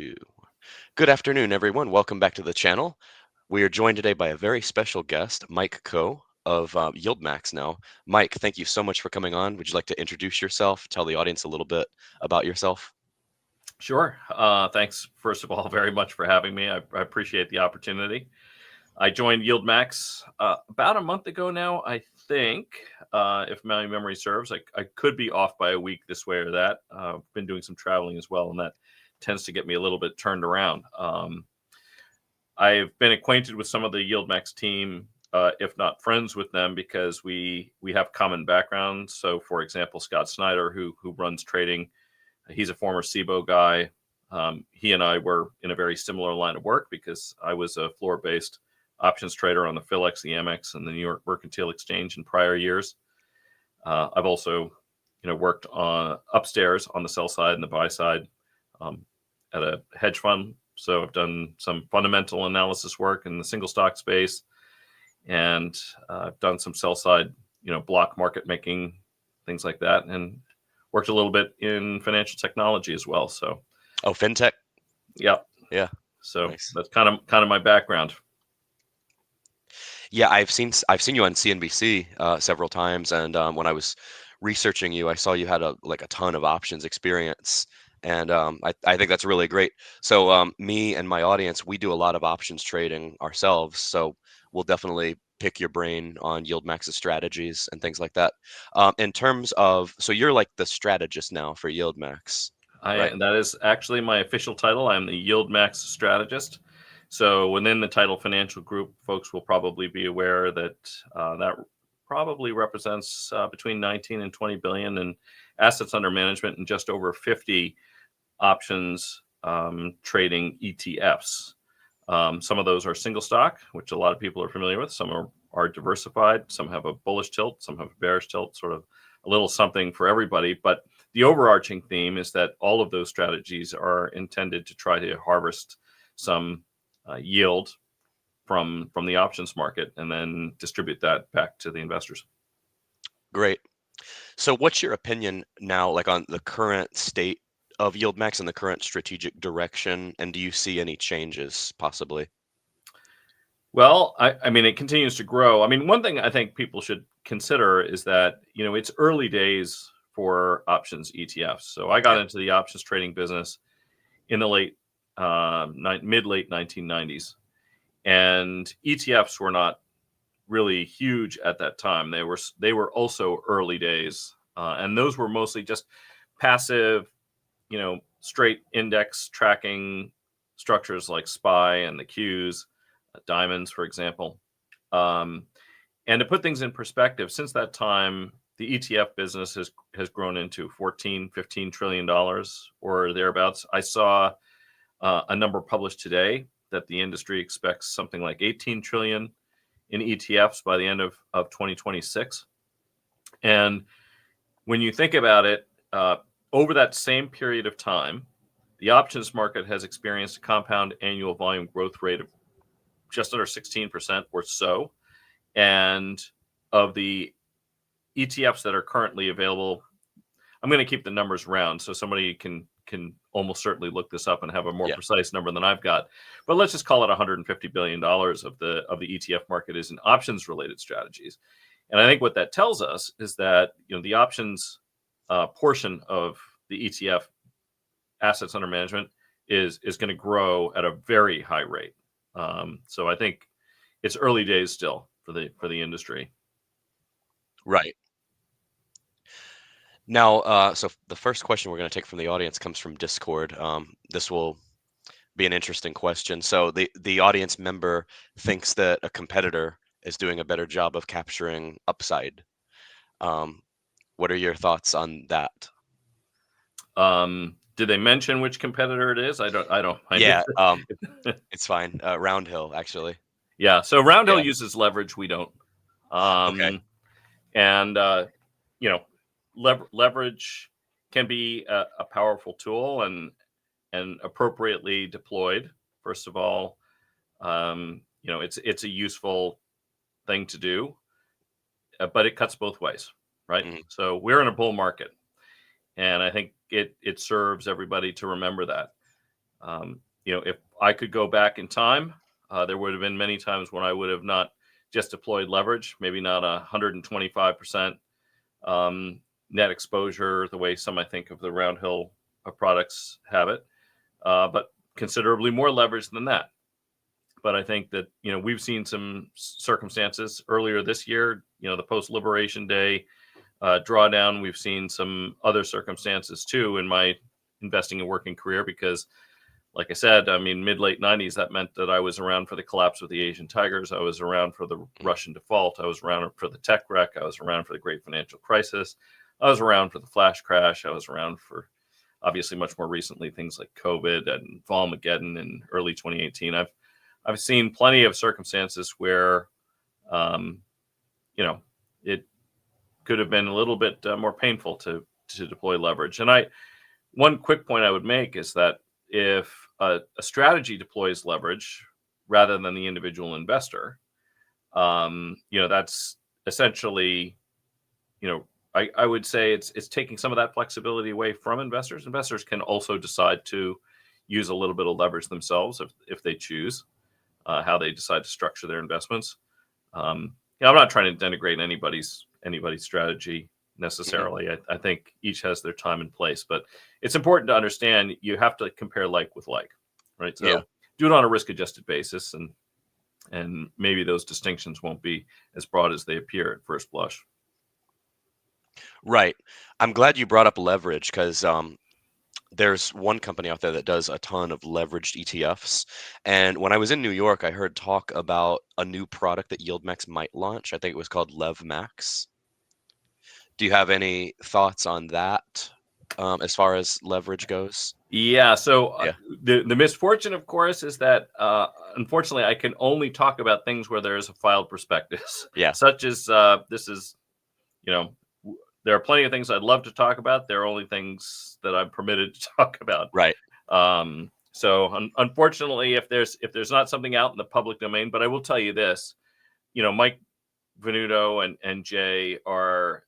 two. Good afternoon, everyone. Welcome back to the channel. We are joined today by a very special guest, Mike Khouw of YieldMax now. Mike, thank you so much for coming on. Would you like to introduce yourself, tell the audience a little bit about yourself? Sure. Thanks, first of all, very much for having me. I appreciate the opportunity. I joined YieldMax about a month ago now, I think, if my memory serves. I could be off by a week this way or that. I've been doing some traveling as well, and that tends to get me a little bit turned around. I've been acquainted with some of the YieldMax team, if not friends with them, because we have common backgrounds. So, for example, Scott Snyder, who runs trading, he's a former SIBO guy. He and I were in a very similar line of work because I was a floor-based options trader on the PHLX, the Amex, and the New York Mercantile Exchange in prior years. I've also, worked on upstairs on the sell side and the buy side at a hedge fund. So I've done some fundamental analysis work in the single stock space, and I've done some sell side, block market making, things like that, and worked a little bit in financial technology as well. So, fintech. Yeah. So nice. That's kind of my background. Yeah, I've seen you on CNBC several times, and when I was researching you, I saw you had a ton of options experience, and I think that's really great. So me and my audience, we do a lot of options trading ourselves, so we'll definitely pick your brain on YieldMax's strategies and things like that. In terms of, so you're like the strategist now for YieldMax, right? That is actually my official title. I'm the YieldMax strategist. So within the Title Financial Group, folks will probably be aware that that probably represents between 19 and 20 billion in assets under management and just over 50 options trading ETFs. Some of those are single stock, which a lot of people are familiar with. Some are diversified. Some have a bullish tilt. Some have a bearish tilt, sort of a little something for everybody. But the overarching theme is that all of those strategies are intended to try to harvest some yield from the options market and then distribute that back to the investors. Great. So what's your opinion now, like on the current state of YieldMax and the current strategic direction, and do you see any changes possibly? Well, I mean, it continues to grow. I mean, one thing I think people should consider is that, it's early days for options ETFs. So I got into the options trading business in the mid-late 1990s, and ETFs were not really huge at that time. They were also early days, and those were mostly just passive, straight index tracking structures like SPY and the Qs, diamonds, for example. And to put things in perspective, since that time, the ETF business has grown into $14-15 trillion or thereabouts. I saw a number published today that the industry expects something like 18 trillion in ETFs by the end of 2026. And when you think about it, over that same period of time, the options market has experienced a compound annual volume growth rate of just under 16% or so. And of the ETFs that are currently available, I'm going to keep the numbers round so somebody can almost certainly look this up and have a more precise number than I've got. But let's just call it $150 billion of the ETF market is in options related strategies. And I think what that tells us is that the options portion of the ETF assets under management is going to grow at a very high rate. So I think it's early days still for the industry. Right. Now, so the first question we're going to take from the audience comes from Discord. This will be an interesting question. So the audience member thinks that a competitor is doing a better job of capturing upside. What are your thoughts on that? Did they mention which competitor it is? I don't. Yeah, it's fine. Roundhill, actually. Yeah. So Roundhill uses leverage. We don't. Okay. And leverage can be a powerful tool and appropriately deployed. First of all, it's a useful thing to do, but it cuts both ways, right? Mm-hmm. So we're in a bull market, and I think it serves everybody to remember that. If I could go back in time, there would have been many times when I would have not just deployed leverage, maybe not 125% net exposure, the way some I think of the round hill products have it, but considerably more leverage than that. But I think that, we've seen some circumstances earlier this year, the post-Liberation Day drawdown. We've seen some other circumstances too in my investing and working career, because like I said, mid-late 90s, that meant that I was around for the collapse of the Asian Tigers. I was around for the Russian default. I was around for the tech wreck. I was around for the great financial crisis. I was around for the flash crash. I was around for, obviously, much more recently, things like COVID and Volmageddon in early 2018. I've seen plenty of circumstances where, it could have been a little bit more painful to deploy leverage. And one quick point I would make is that if a strategy deploys leverage rather than the individual investor, that's essentially, I would say it's taking some of that flexibility away from investors. Investors can also decide to use a little bit of leverage themselves if they choose how they decide to structure their investments. I'm not trying to denigrate anybody's strategy necessarily. I think each has their time and place, but it's important to understand you have to compare like with like, right? So do it on a risk-adjusted basis, and maybe those distinctions won't be as broad as they appear at first blush. Right. I'm glad you brought up leverage, because there's one company out there that does a ton of leveraged ETFs. And when I was in New York, I heard talk about a new product that YieldMax might launch. I think it was called LevMax. Do you have any thoughts on that as far as leverage goes? Yeah. So the misfortune, of course, is that unfortunately I can only talk about things where there is a filed prospectus. Yeah. Such as this is, there are plenty of things I'd love to talk about. There are only things that I'm permitted to talk about. Right. So unfortunately, if there's not something out in the public domain, but I will tell you this, Mike Venuto and Jay are,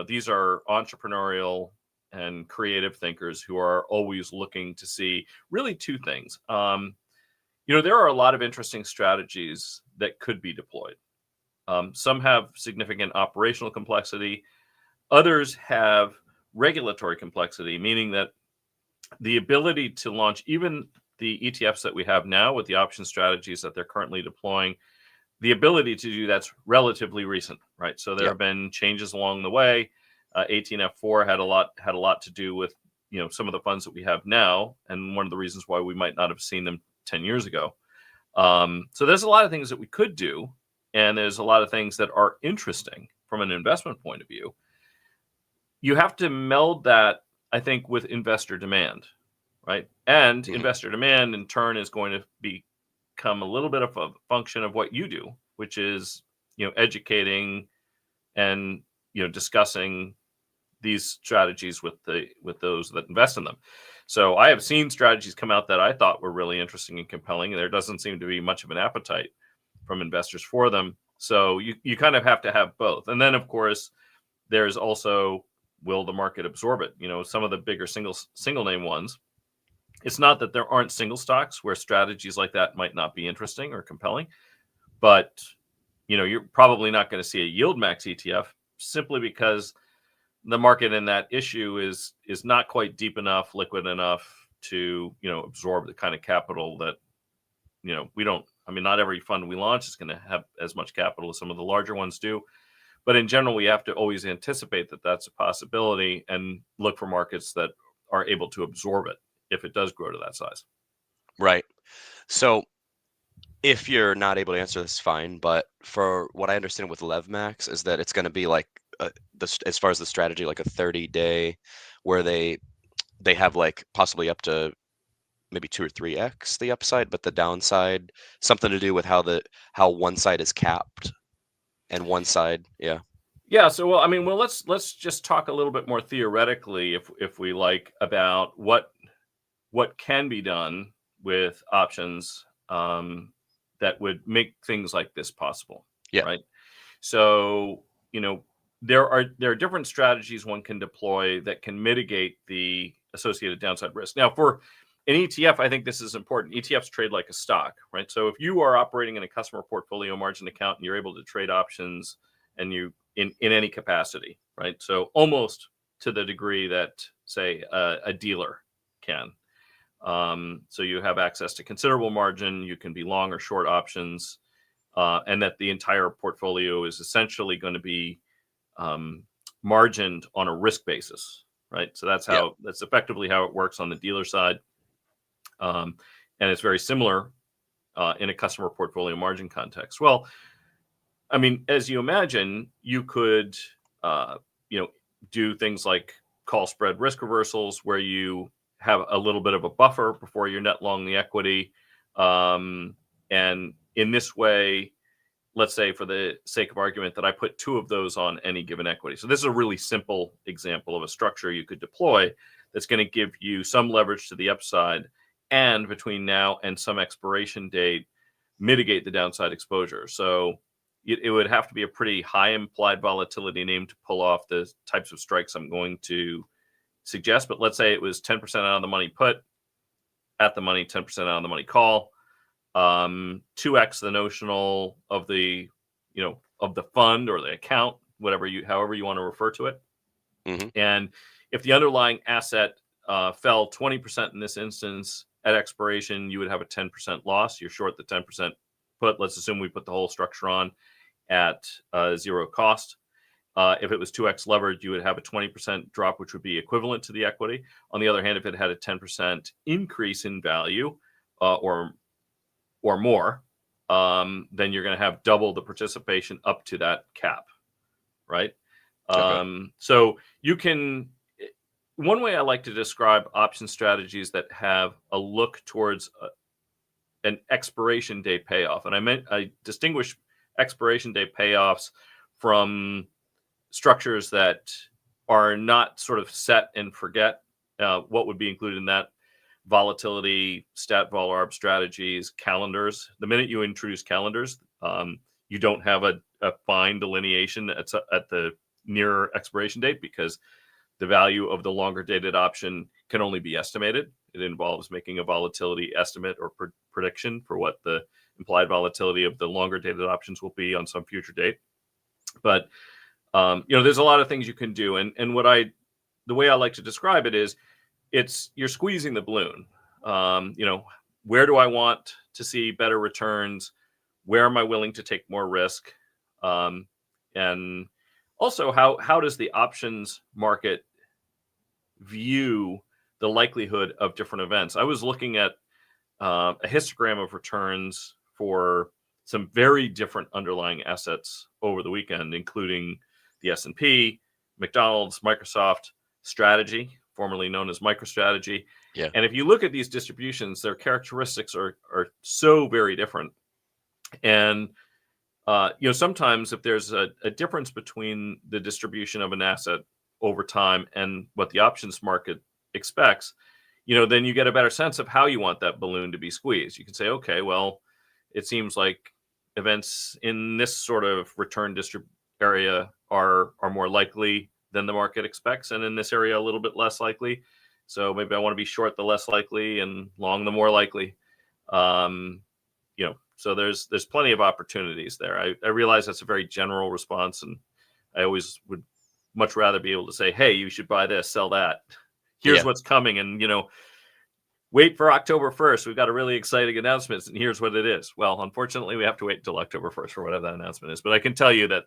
these are entrepreneurial and creative thinkers who are always looking to see really two things. There are a lot of interesting strategies that could be deployed. Some have significant operational complexity. Others have regulatory complexity, meaning that the ability to launch even the ETFs that we have now with the option strategies that they're currently deploying, the ability to do that's relatively recent, right? So there have been changes along the way. 18F4 had a lot to do with some of the funds that we have now, and one of the reasons why we might not have seen them 10 years ago. So there's a lot of things that we could do, and there's a lot of things that are interesting from an investment point of view. You have to meld that, I think, with investor demand, right? And investor demand in turn is going to become a little bit of a function of what you do, which is, educating and, discussing these strategies with those that invest in them. So I have seen strategies come out that I thought were really interesting and compelling, and there doesn't seem to be much of an appetite from investors for them. So you kind of have to have both. And then, of course, there's also, will the market absorb it? Some of the bigger single name ones, it's not that there aren't single stocks where strategies like that might not be interesting or compelling, but you're probably not going to see a YieldMax ETF simply because the market in that issue is not quite deep enough, liquid enough to absorb the kind of capital that we don't. Not every fund we launch is going to have as much capital as some of the larger ones do. But in general, we have to always anticipate that that's a possibility and look for markets that are able to absorb it if it does grow to that size. Right. So if you're not able to answer this, fine. But for what I understand with LevMax is that it's going to be like, as far as the strategy, like a 30-day where they have like possibly up to maybe 2 or 3x the upside, but the downside, something to do with how one side is capped. And one side, yeah. So, let's just talk a little bit more theoretically, if we like, about what can be done with options that would make things like this possible. Yeah. Right. So, there are different strategies one can deploy that can mitigate the associated downside risk. Now, for an ETF, I think this is important. ETFs trade like a stock, right? So if you are operating in a customer portfolio margin account and you're able to trade options and you in any capacity, right? So almost to the degree that, say, a dealer can. So you have access to considerable margin. You can be long or short options, and that the entire portfolio is essentially going to be margined on a risk basis, right? So that's effectively how it works on the dealer side. And it's very similar in a customer portfolio margin context. Well, I mean, as you imagine, you could, do things like call spread risk reversals where you have a little bit of a buffer before you're net long the equity. And in this way, let's say for the sake of argument that I put 2 of those on any given equity. So this is a really simple example of a structure you could deploy that's going to give you some leverage to the upside and between now and some expiration date, mitigate the downside exposure. So it would have to be a pretty high implied volatility name to pull off the types of strikes I'm going to suggest. But let's say it was 10% out of the money put, at the money, 10% out of the money call, 2x the notional of the, of the fund or the account, however you want to refer to it. Mm-hmm. And if the underlying asset fell 20% in this instance at expiration, you would have a 10% loss. You're short the 10% put. Let's assume we put the whole structure on at 0 cost. If it was 2x levered, you would have a 20% drop, which would be equivalent to the equity. On the other hand, if it had a 10% increase in value or more, then you're going to have double the participation up to that cap, right? Okay. So you can, one way I like to describe option strategies that have a look towards an expiration day payoff. And I distinguish expiration day payoffs from structures that are not sort of set and forget. What would be included in that: volatility, stat vol arb strategies, calendars. The minute you introduce calendars, you don't have a fine delineation at the nearer expiration date, because the value of the longer dated option can only be estimated. It involves making a volatility estimate or prediction for what the implied volatility of the longer dated options will be on some future date. But there's a lot of things you can do, and the way I like to describe it is, you're squeezing the balloon. Where do I want to see better returns? Where am I willing to take more risk? And also, how does the options market view the likelihood of different events? I was looking at a histogram of returns for some very different underlying assets over the weekend, including the S&P, McDonald's, Microsoft, Strategy, formerly known as MicroStrategy. Yeah. And if you look at these distributions, their characteristics are so very different. And sometimes if there's a difference between the distribution of an asset over time and what the options market expects, then you get a better sense of how you want that balloon to be squeezed. You can say, okay, well, it seems like events in this sort of return area are more likely than the market expects, and in this area a little bit less likely. So maybe I want to be short the less likely and long the more likely. So there's plenty of opportunities there. I realize that's a very general response, and I always would much rather be able to say, hey, you should buy this, sell that. Here's what's coming, and wait for October 1st. We've got a really exciting announcement, and here's what it is. Well, unfortunately, we have to wait until October 1st for whatever that announcement is. But I can tell you that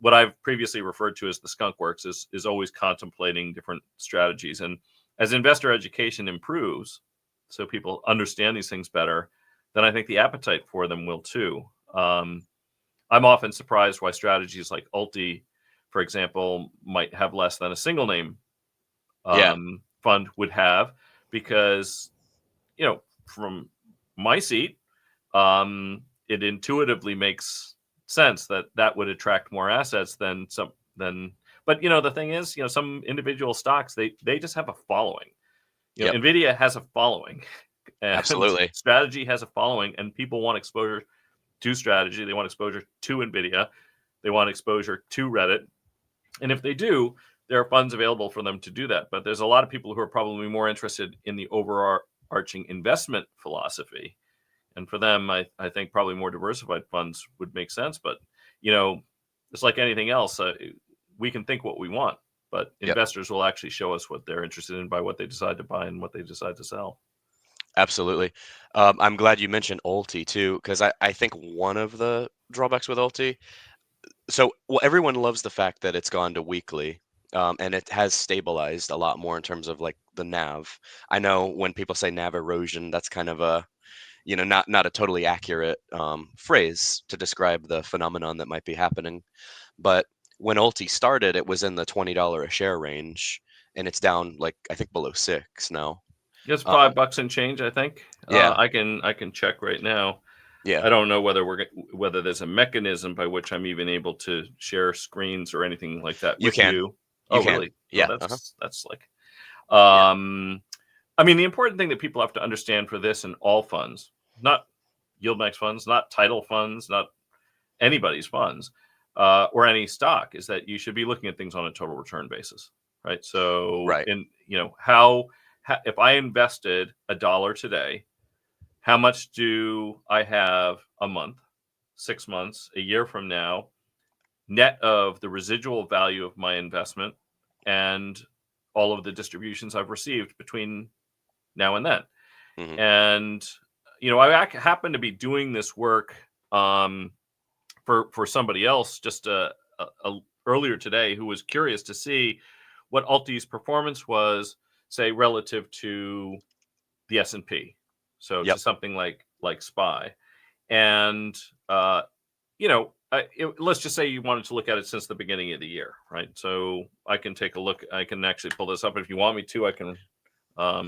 what I've previously referred to as the skunk works is always contemplating different strategies. And as investor education improves, so people understand these things better, then I think the appetite for them will too. I'm often surprised why strategies like ULTY, for example, might have less than a single name fund would have, because, from my seat, it intuitively makes sense that would attract more assets than some. But the thing is, some individual stocks, they just have a following. Nvidia has a following. And Absolutely. Strategy has a following, and people want exposure to Strategy. They want exposure to Nvidia. They want exposure to Reddit. And if they do, there are funds available for them to do that. But there's a lot of people who are probably more interested in the overarching investment philosophy. And for them, I think probably more diversified funds would make sense. But, it's like anything else. We can think what we want, but Yep. investors will actually show us what they're interested in by what they decide to buy and what they decide to sell. Absolutely. I'm glad you mentioned ULTY too, because I think one of the drawbacks with ULTY, well, everyone loves the fact that it's gone to weekly, and it has stabilized a lot more in terms of like the NAV. I know when people say NAV erosion, that's kind of a, not a totally accurate phrase to describe the phenomenon that might be happening. But when ULTY started, it was in the $20 a share range, and it's down like I think below 6 now. It's Um, $5 and change, I think. yeah, I can check right now. yeah, I don't know whether there's a mechanism by which I'm even able to share screens or anything like that you with can, you. you Oh, can, really? Oh, yeah, that's slick. yeah, I mean, the important thing that people have to understand for this in all funds, not YieldMax funds, not title funds, not anybody's funds, or any stock, is that you should be looking at things on a total return basis, right? So, right, how if I invested $1 today, how much do I have a month, 6 months, a year from now, net of the residual value of my investment and all of the distributions I've received between now and then? hmm And I happen to be doing this work for somebody else just earlier today, who was curious to see what ULTY's performance was, say, relative to the S&P, so to yep, something like SPY. And let's just say you wanted to look at it since the beginning of the year, right? So I can take a look. I can actually pull this up if you want me to. I can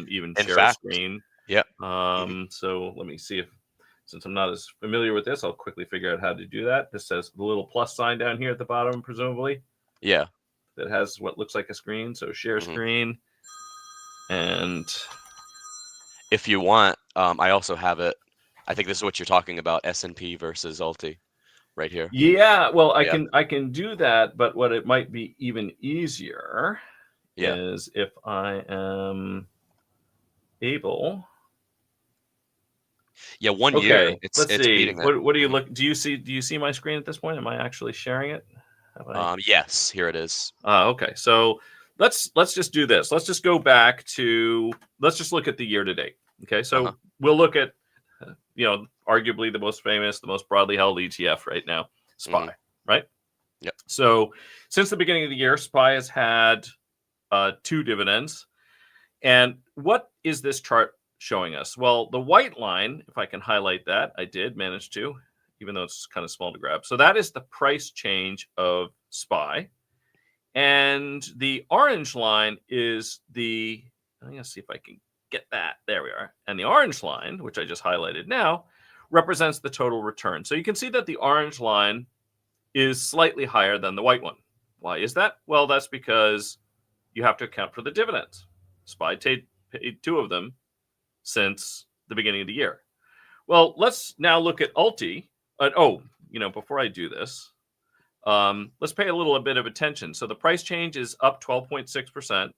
even in share a fact, screen. yep, hmm So let me see if, since I'm not as familiar with this, I'll quickly figure out how to do that. This says the little plus sign down here at the bottom, presumably, yeah, that has what looks like a screen. So share hmm screen. And if you want, I also have it. I think this is what you're talking about, S&P versus ULTY right here. yeah, well, Yeah, I can do that, but what it might be even easier yeah, is if I am able. yeah. 1 year, Okay, it's let's it's see. beating it. What do you hmm look? Do you see my screen at this point? Am I actually sharing it? Have I? Yes, here it is. Okay, so let's just do this. Let's just go back to. Let's just look at the year to date. Okay, Uh-huh. so we'll look at arguably the most famous, the most broadly held ETF right now, hmm SPY. Right. Yep. So since the beginning of the year, SPY has had 2 dividends. And what is this chart showing us? Well, the white line, if I can highlight that, I did manage to, even though it's kind of small to grab. So that is the price change of SPY. And the orange line is I'm going to see if I can get that. There we are. And the orange line, which I just highlighted now, represents the total return. So you can see that the orange line is slightly higher than the white one. Why is that? Well, that's because you have to account for the dividends. SPY paid 2 of them since the beginning of the year. Well, let's now look at ULTY. Before I do this, let's pay a little bit of attention. So the price change is up 12.6%.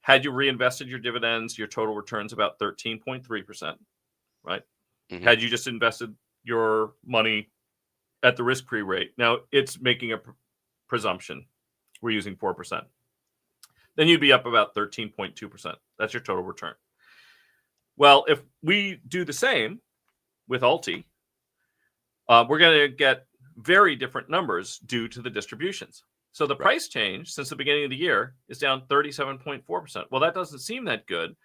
Had you reinvested your dividends, your total return's about 13.3%, right? hmm Had you just invested your money at the risk-free rate, now it's making a presumption. We're using 4%. Then you'd be up about 13.2%. That's your total return. Well, if we do the same with ULTY, we're going to get very different numbers due to the distributions. So the Right. price change since the beginning of the year is down 37.4%. Well, that doesn't seem that good.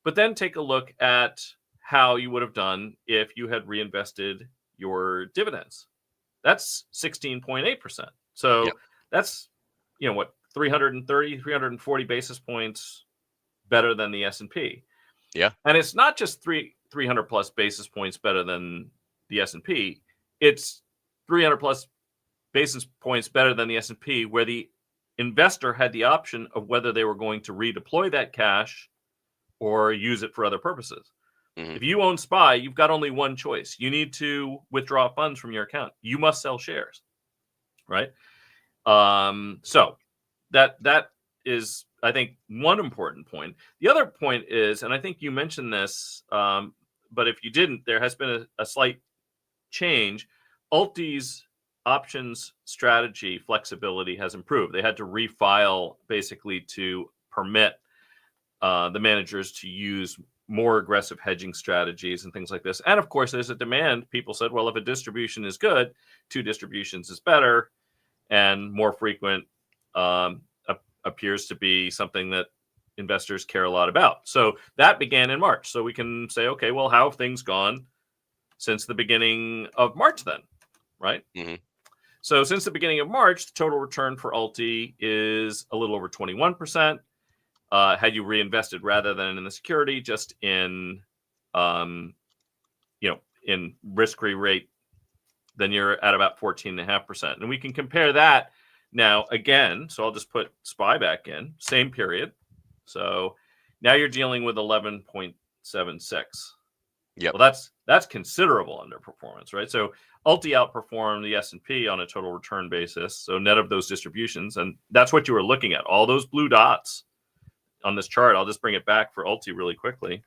But then take a look at how you would have done if you had reinvested your dividends. That's 16.8%. Yep. So that's, 330, 340 basis points better than the S&P. Yeah. And it's not just 300 plus basis points better than the S&P. It's 300 plus basis points better than the S&P, where the investor had the option of whether they were going to redeploy that cash or use it for other purposes. hmm If you own SPY, you've got only one choice. You need to withdraw funds from your account. You must sell shares, right? So that is, I think, one important point. The other point is, and I think you mentioned this, but if you didn't, there has been a slight change. ULTY's options strategy flexibility has improved. They had to refile basically to permit the managers to use more aggressive hedging strategies and things like this. And of course, there's a demand. People said, well, if a distribution is good, 2 distributions is better, and more frequent appears to be something that investors care a lot about. So that began in March. So we can say, okay, well, how have things gone since the beginning of March then, right? Mm-hmm. So since the beginning of March, the total return for ULTY is a little over 21%. Had you reinvested rather than in the security, just in, in risk-free rate, then you're at about 14.5%. And we can compare that now again. So I'll just put SPY back in, same period. So now you're dealing with 11.76. Yep. Well, that's considerable underperformance, right? So ULTY outperformed the S&P on a total return basis, so net of those distributions, and that's what you were looking at. All those blue dots on this chart. I'll just bring it back for ULTY really quickly.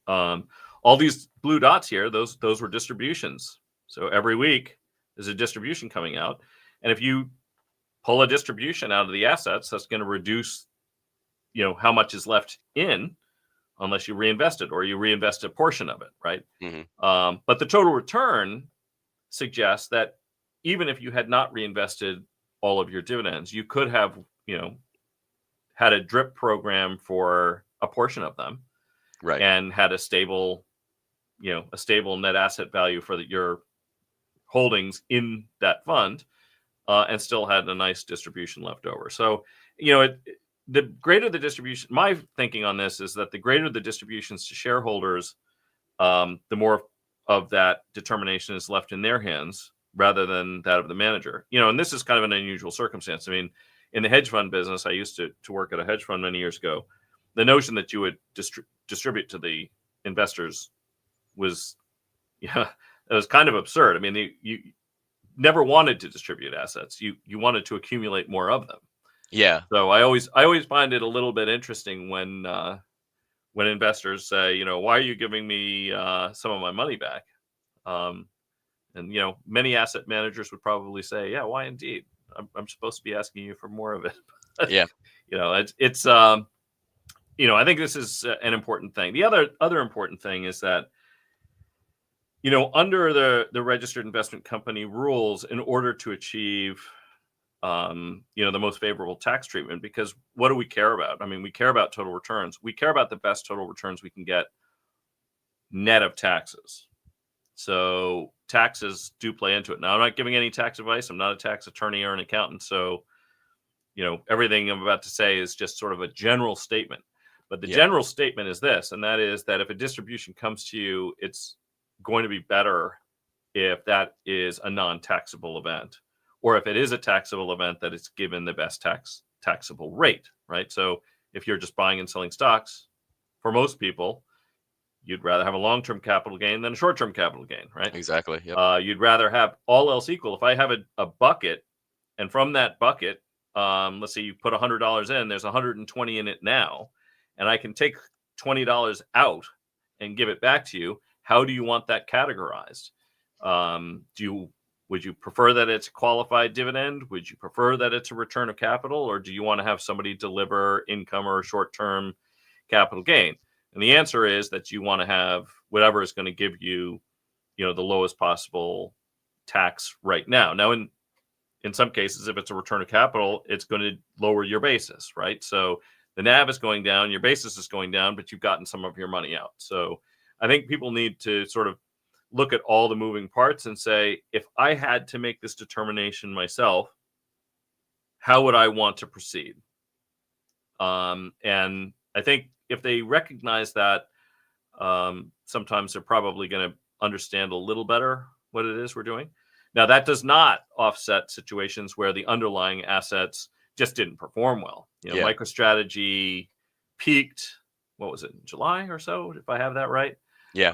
All these blue dots here, those were distributions. So every week there's a distribution coming out, and if you pull a distribution out of the assets, that's going to reduce, how much is left in, unless you reinvest it or you reinvest a portion of it, right? Mm-hmm. But the total return suggests that even if you had not reinvested all of your dividends, you could have, had a drip program for a portion of them, right, and had a stable net asset value for your holdings in that fund, and still had a nice distribution left over. So, the greater the distribution, my thinking on this is that the greater the distributions to shareholders, the more of that determination is left in their hands rather than that of the manager. And this is kind of an unusual circumstance. I mean, in the hedge fund business, I used to work at a hedge fund many years ago. The notion that you would distribute to the investors was, it was kind of absurd. I mean, you never wanted to distribute assets. You wanted to accumulate more of them. yeah. So I always find it a little bit interesting when investors say, why are you giving me some of my money back? And many asset managers would probably say, yeah, why indeed? I'm supposed to be asking you for more of it. Yeah. It's I think this is an important thing. The other important thing is that, under the registered investment company rules, in order to achieve the most favorable tax treatment, because what do we care about? I mean, we care about total returns. We care about the best total returns we can get net of taxes. So taxes do play into it. Now, I'm not giving any tax advice. I'm not a tax attorney or an accountant. So, everything I'm about to say is just sort of a general statement. But the general statement is this, and that is that if a distribution comes to you, it's going to be better if that is a non-taxable event, or if it is a taxable event, that it's given the best taxable rate, right? So if you're just buying and selling stocks, for most people, you'd rather have a long-term capital gain than a short-term capital gain, right? Exactly. Yep. You'd rather have, all else equal, if I have a bucket, and from that bucket, let's say you put $100 in, there's 120 in it now, and I can take $20 out and give it back to you. How do you want that categorized? Would you prefer that it's a qualified dividend? Would you prefer that it's a return of capital? Or do you want to have somebody deliver income or a short-term capital gain? And the answer is that you want to have whatever is going to give you, the lowest possible tax right now. Now, in some cases, if it's a return of capital, it's going to lower your basis, right? So the NAV is going down, your basis is going down, but you've gotten some of your money out. So I think people need to sort of look at all the moving parts and say, if I had to make this determination myself, how would I want to proceed? And I think if they recognize that, sometimes they're probably going to understand a little better what it is we're doing. Now, that does not offset situations where the underlying assets just didn't perform well. MicroStrategy peaked, what was it, in July or so, if I have that right? Yeah.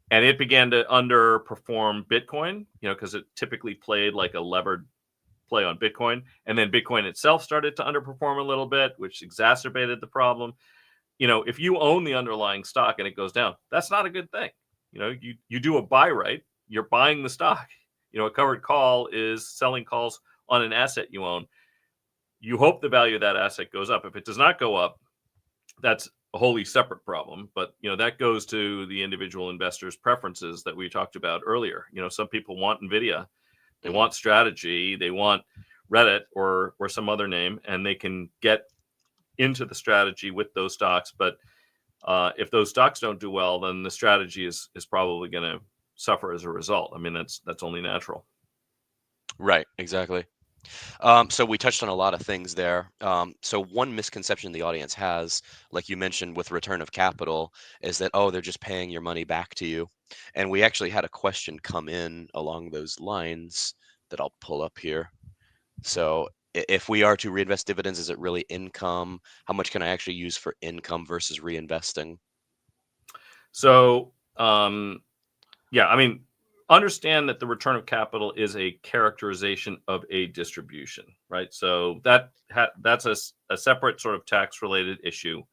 And it began to underperform Bitcoin, because it typically played like a levered play on Bitcoin. And then Bitcoin itself started to underperform a little bit, which exacerbated the problem. If you own the underlying stock and it goes down, that's not a good thing. You do a buy right, you're buying the stock. A covered call is selling calls on an asset you own. You hope the value of that asset goes up. If it does not go up, that's a wholly separate problem. But that goes to the individual investors' preferences that we talked about earlier. Some people want Nvidia, they want strategy, they want Reddit or some other name, and they can get into the strategy with those stocks. But if those stocks don't do well, then the strategy is probably going to suffer as a result. I mean, that's only natural. Right, exactly. So we touched on a lot of things there. So one misconception the audience has, like you mentioned with return of capital, is that, oh, they're just paying your money back to you. And we actually had a question come in along those lines that I'll pull up here. So if we are to reinvest dividends, is it really income? How much can I actually use for income versus reinvesting? So, yeah, I mean, understand that the return of capital is a characterization of a distribution, right? So that's a separate sort of tax-related issue.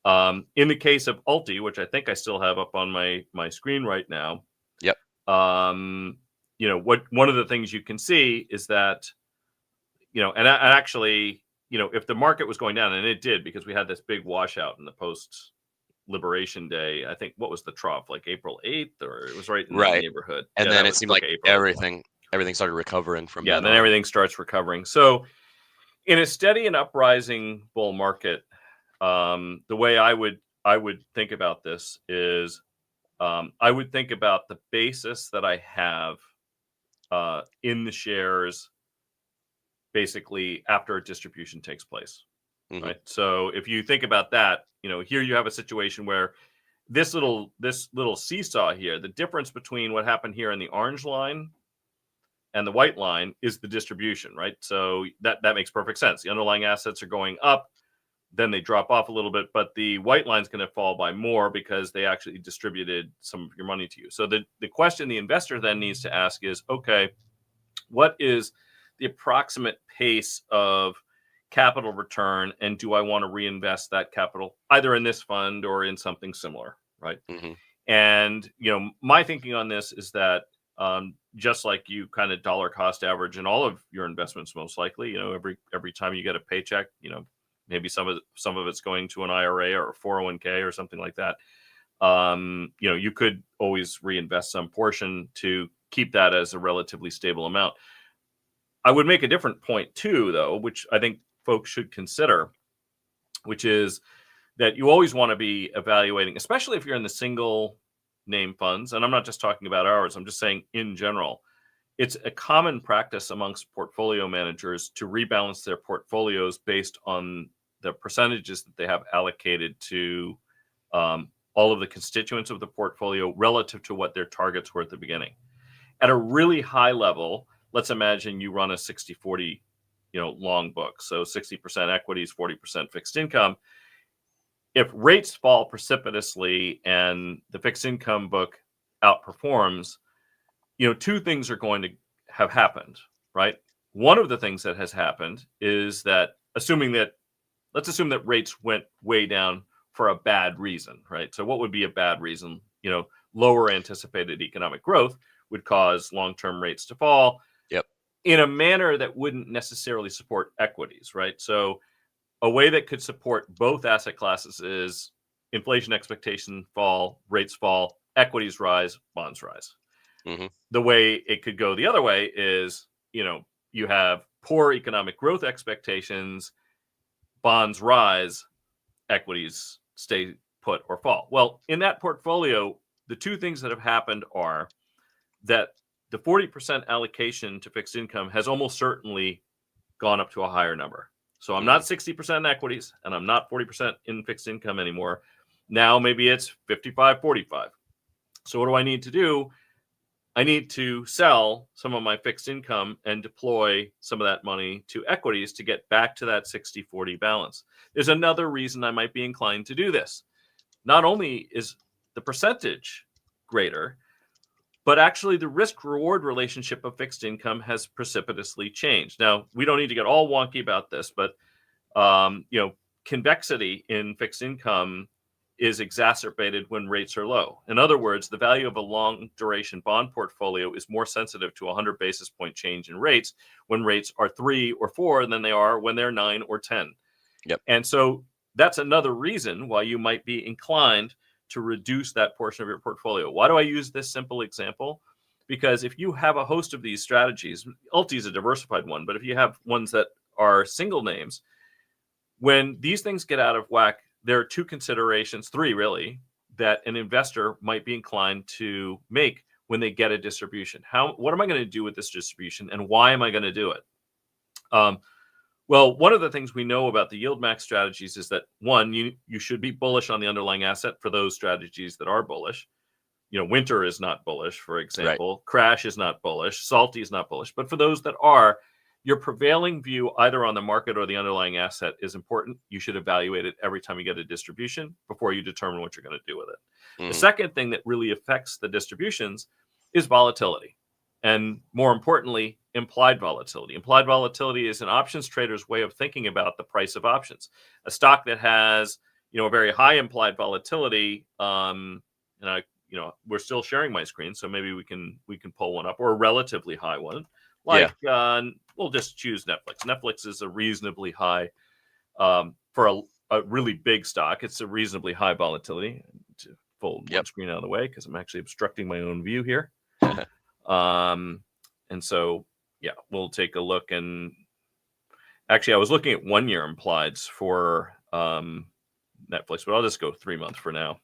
In the case of ULTY, which I think I still have up on my screen right now. Yep. One of the things you can see is that, and actually, if the market was going down, and it did because we had this big washout in the post Liberation Day, I think, what was the trough, like April 8th, or it was right in that neighborhood. And then it seemed like everything started recovering from then on. Everything starts recovering. So in a steady and uprising bull market, the way I would think about this is I would think about the basis that I have in the shares basically after a distribution takes place. Right. So if you think about that, here you have a situation where this little seesaw here, the difference between what happened here in the orange line and the white line is the distribution, right? So that makes perfect sense. The underlying assets are going up, then they drop off a little bit, but the white line is going to fall by more because they actually distributed some of your money to you. So the question the investor then needs to ask is, okay, what is the approximate pace of capital return, and do I want to reinvest that capital either in this fund or in something similar, right? And my thinking on this is that just like you kind of dollar cost average in all of your investments, most likely, every time you get a paycheck, maybe some of it's going to an IRA or a 401k or something like that. You could always reinvest some portion to keep that as a relatively stable amount. I would make a different point too, though, which I think folks should consider, which is that you always want to be evaluating, especially if you're in the single name funds. And I'm not just talking about ours. I'm just saying in general, it's a common practice amongst portfolio managers to rebalance their portfolios based on the percentages that they have allocated to all of the constituents of the portfolio relative to what their targets were at the beginning. At a really high level, let's imagine you run a 60-40 long book. So 60% equities, 40% fixed income. If rates fall precipitously and the fixed income book outperforms, two things are going to have happened, right? One of the things that has happened is that let's assume that rates went way down for a bad reason, right? So what would be a bad reason? Lower anticipated economic growth would cause long-term rates to fall. Yep. In a manner that wouldn't necessarily support equities, right? So a way that could support both asset classes is inflation expectation fall, rates fall, equities rise, bonds rise. The way it could go the other way is, you have poor economic growth expectations, bonds rise, equities stay put or fall. Well, in that portfolio, the two things that have happened are that the 40% allocation to fixed income has almost certainly gone up to a higher number. So I'm not 60% in equities and I'm not 40% in fixed income anymore. Now maybe it's 55-45. So what do I need to do? I need to sell some of my fixed income and deploy some of that money to equities to get back to that 60-40 balance. There's another reason I might be inclined to do this. Not only is the percentage greater, But actually, the risk-reward relationship of fixed income has precipitously changed. Now, we don't need to get all wonky about this, but convexity in fixed income is exacerbated when rates are low. In other words, the value of a long duration bond portfolio is more sensitive to a 100 basis point change in rates when rates are 3 or 4 than they are when they're 9 or 10. Yep. And so that's another reason why you might be inclined to reduce that portion of your portfolio. Why do I use this simple example? Because if you have a host of these strategies, ULTY is a diversified one, but if you have ones that are single names, when these things get out of whack, there are 2 considerations, 3 really, that an investor might be inclined to make when they get a distribution. What am I going to do with this distribution, and why am I going to do it? Well, one of the things we know about the YieldMax strategies is that, one, you should be bullish on the underlying asset for those strategies that are bullish. Winter is not bullish, for example. Right. Crash is not bullish. Salty is not bullish. But for those that are, your prevailing view either on the market or the underlying asset is important. You should evaluate it every time you get a distribution before you determine what you're going to do with it. Mm. The second thing that really affects the distributions is volatility. And more importantly, implied volatility. Implied volatility is an options trader's way of thinking about the price of options. A stock that has, a very high implied volatility, and we're still sharing my screen, so maybe we can pull one up, or a relatively high one. We'll just choose Netflix. Netflix is a reasonably high, for a really big stock. It's a reasonably high volatility. To fold one screen out of the way because I'm actually obstructing my own view here. And so, we'll take a look. And actually, I was looking at 1-year implieds for Netflix, but I'll just go 3 months for now.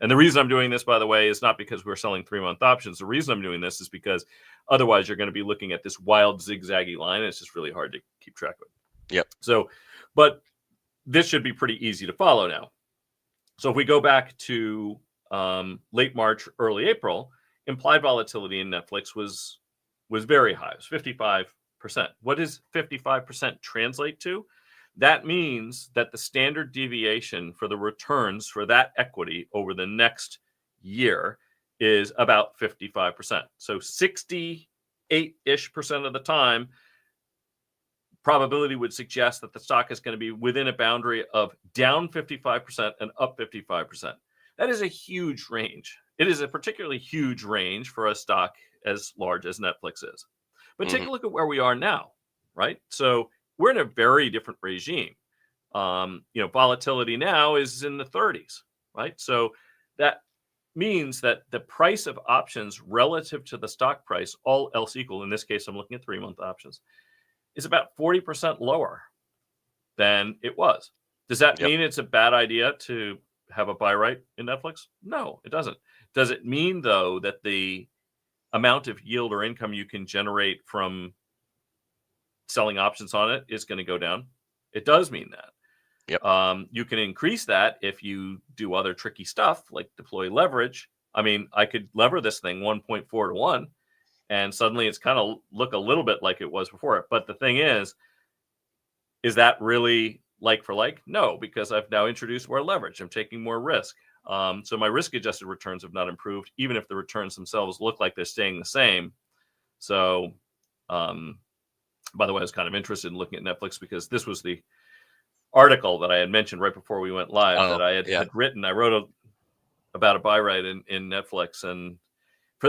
And the reason I'm doing this, by the way, is not because we're selling 3-month options. The reason I'm doing this is because otherwise you're going to be looking at this wild zigzaggy line. And it's just really hard to keep track of it. Yep. So, but this should be pretty easy to follow now. So if we go back to late March, early April, implied volatility in Netflix was very high. It was 55%. What does 55% translate to? That means that the standard deviation for the returns for that equity over the next year is about 55%. So 68-ish% of the time, probability would suggest that the stock is going to be within a boundary of down 55% and up 55%. That is a huge range. It is a particularly huge range for a stock as large as Netflix is. But take a look at where we are now, right? So we're in a very different regime. Volatility now is in the 30s, right? So that means that the price of options relative to the stock price, all else equal, in this case, I'm looking at 3-month options, is about 40% lower than it was. Does that mean it's a bad idea to have a buy right in Netflix? No, it doesn't. Does it mean, though, that the amount of yield or income you can generate from selling options on it is going to go down? It does mean that. Yep. You can increase that if you do other tricky stuff like deploy leverage. I mean, I could lever this thing 1.4 to 1, and suddenly it's kind of look a little bit like it was before. But the thing is that really like for like? No, because I've now introduced more leverage. I'm taking more risk. So my risk-adjusted returns have not improved, even if the returns themselves look like they're staying the same. So, by the way, I was kind of interested in looking at Netflix because this was the article that I had mentioned right before we went live that I had written. I wrote about a buy right in Netflix. And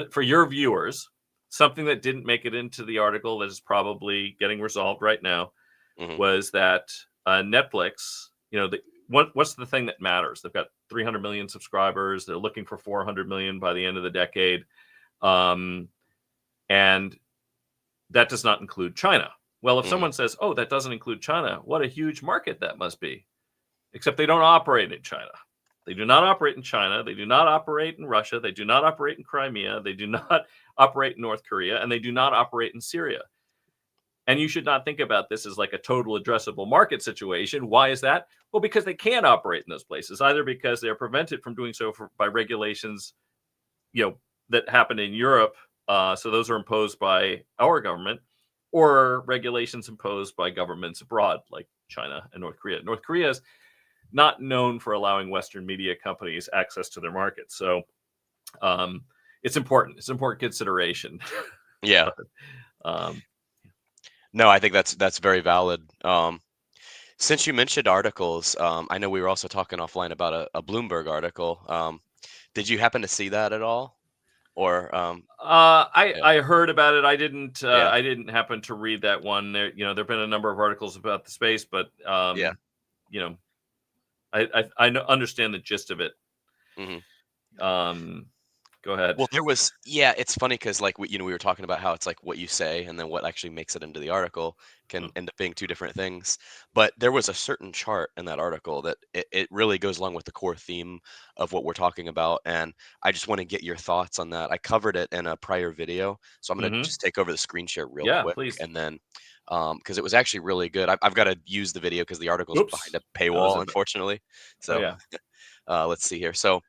for your viewers, something that didn't make it into the article that is probably getting resolved right now was that Netflix, what's the thing that matters? They've got 300 million subscribers. They're looking for 400 million by the end of the decade. And that does not include China. Well, if someone says, oh, that doesn't include China, what a huge market that must be. Except they don't operate in China. They do not operate in China. They do not operate in Russia. They do not operate in Crimea. They do not operate in North Korea. And they do not operate in Syria. And you should not think about this as like a total addressable market situation. Why is that? Well, because they can't operate in those places, either because they're prevented from doing so by regulations, that happen in Europe. So those are imposed by our government, or regulations imposed by governments abroad, like China and North Korea. North Korea is not known for allowing Western media companies access to their markets. So it's important. It's important consideration. Yeah. um, No, I think that's very valid. Since you mentioned articles, I know we were also talking offline about a Bloomberg article. Did you happen to see that at all? Or yeah, I heard about it. yeah, I didn't happen to read that one. There've been a number of articles about the space, but yeah. you know, I understand the gist of it. Hmm. Um, Go ahead. Well, there was, yeah, it's funny because like we were talking about how it's like what you say and then what actually makes it into the article can end up being two different things. But there was a certain chart in that article that it really goes along with the core theme of what we're talking about. And I just want to get your thoughts on that. I covered it in a prior video, so I'm going to Mm-hmm. just take over the screen share real Yeah, quick please. and then because it was actually really good. I've got to use the video because the article's behind Oops. a That was paywall, it. unfortunately. Oh So yeah. let's see here. So It